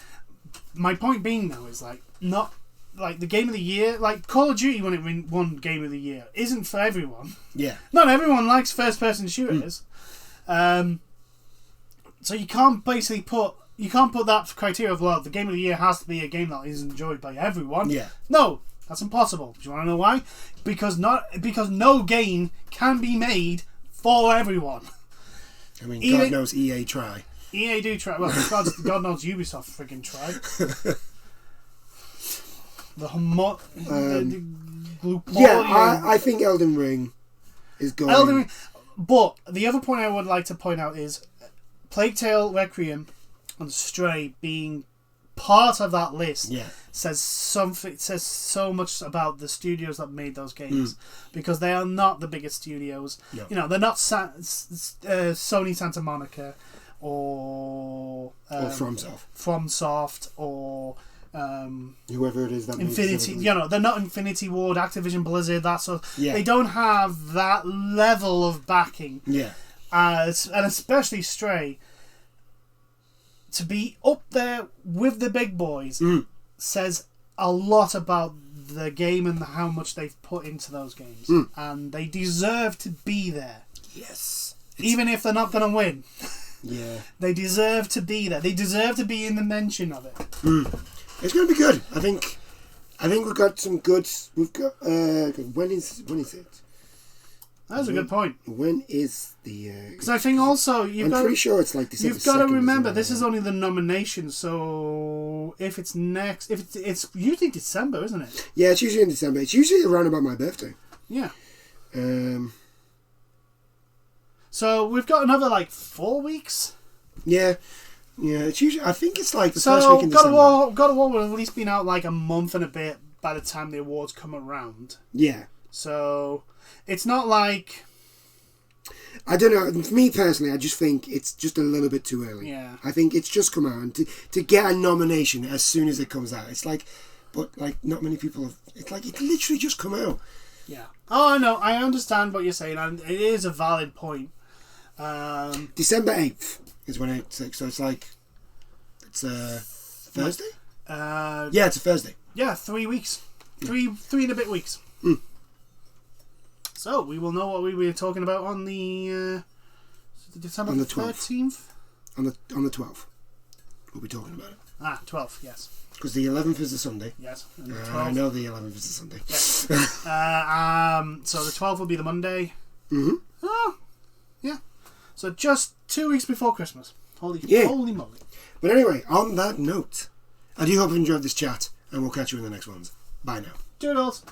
My point being, though, is like not like the Game of the Year. Like Call of Duty, when it won Game of the Year, isn't for everyone. Yeah. Not everyone likes first-person shooters. So you can't basically put that criteria of, well, the Game of the Year has to be a game that is enjoyed by everyone. Yeah. No, that's impossible. Do you want to know why? Because no game can be made for everyone. I mean, God knows EA try. EA do try. Well, God knows Ubisoft freaking tried. I think Elden Ring is going. Elden Ring. But the other point I would like to point out is Plague Tale Requiem and Stray being part of that list says so much about the studios that made those games, because they are not the biggest studios. No. You know, they're not Sony Santa Monica or FromSoft or whoever it is that Infinity. You know, they're not Infinity Ward, Activision Blizzard. That sort. Yeah. They don't have that level of backing. Yeah. And especially Stray, to be up there with the big boys says a lot about the game and how much they've put into those games. And they deserve to be there. Yes. Even if they're not going to win. Yeah. They deserve to be there. They deserve to be in the mention of it. It's going to be good. I think we've got some good... We've got... when is it? That's a good point. When is the... Because I think also... pretty sure it's like December 2nd. You've got to remember, this is only the nomination, so if it's next... It's usually December, isn't it? Yeah, it's usually in December. It's usually around about my birthday. Yeah. So we've got another, 4 weeks? Yeah. Yeah, it's usually... I think it's like the first week in December. God of War will at least been out a month and a bit by the time the awards come around. Yeah. So... It's not like... I don't know. For me personally, I just think it's just a little bit too early. Yeah. I think it's just come out. And to get a nomination as soon as it comes out, it's like... But, not many people have... It's like it literally just come out. Yeah. Oh, I know. I understand what you're saying. And it is a valid point. December 8th is when it's... So it's it's Thursday? Yeah, it's a Thursday. Yeah, 3 weeks. Three and a bit weeks. So, we will know what we were talking about on the December 13th? On the 12th. We'll be talking about it. 12th, yes. Because the 11th is a Sunday. Yes. And the 12th. I know the 11th is a Sunday. Yes. So the 12th will be the Monday. Oh, yeah. So just 2 weeks before Christmas. Holy moly. But anyway, on that note, I do hope you enjoyed this chat, and we'll catch you in the next ones. Bye now. Toodles.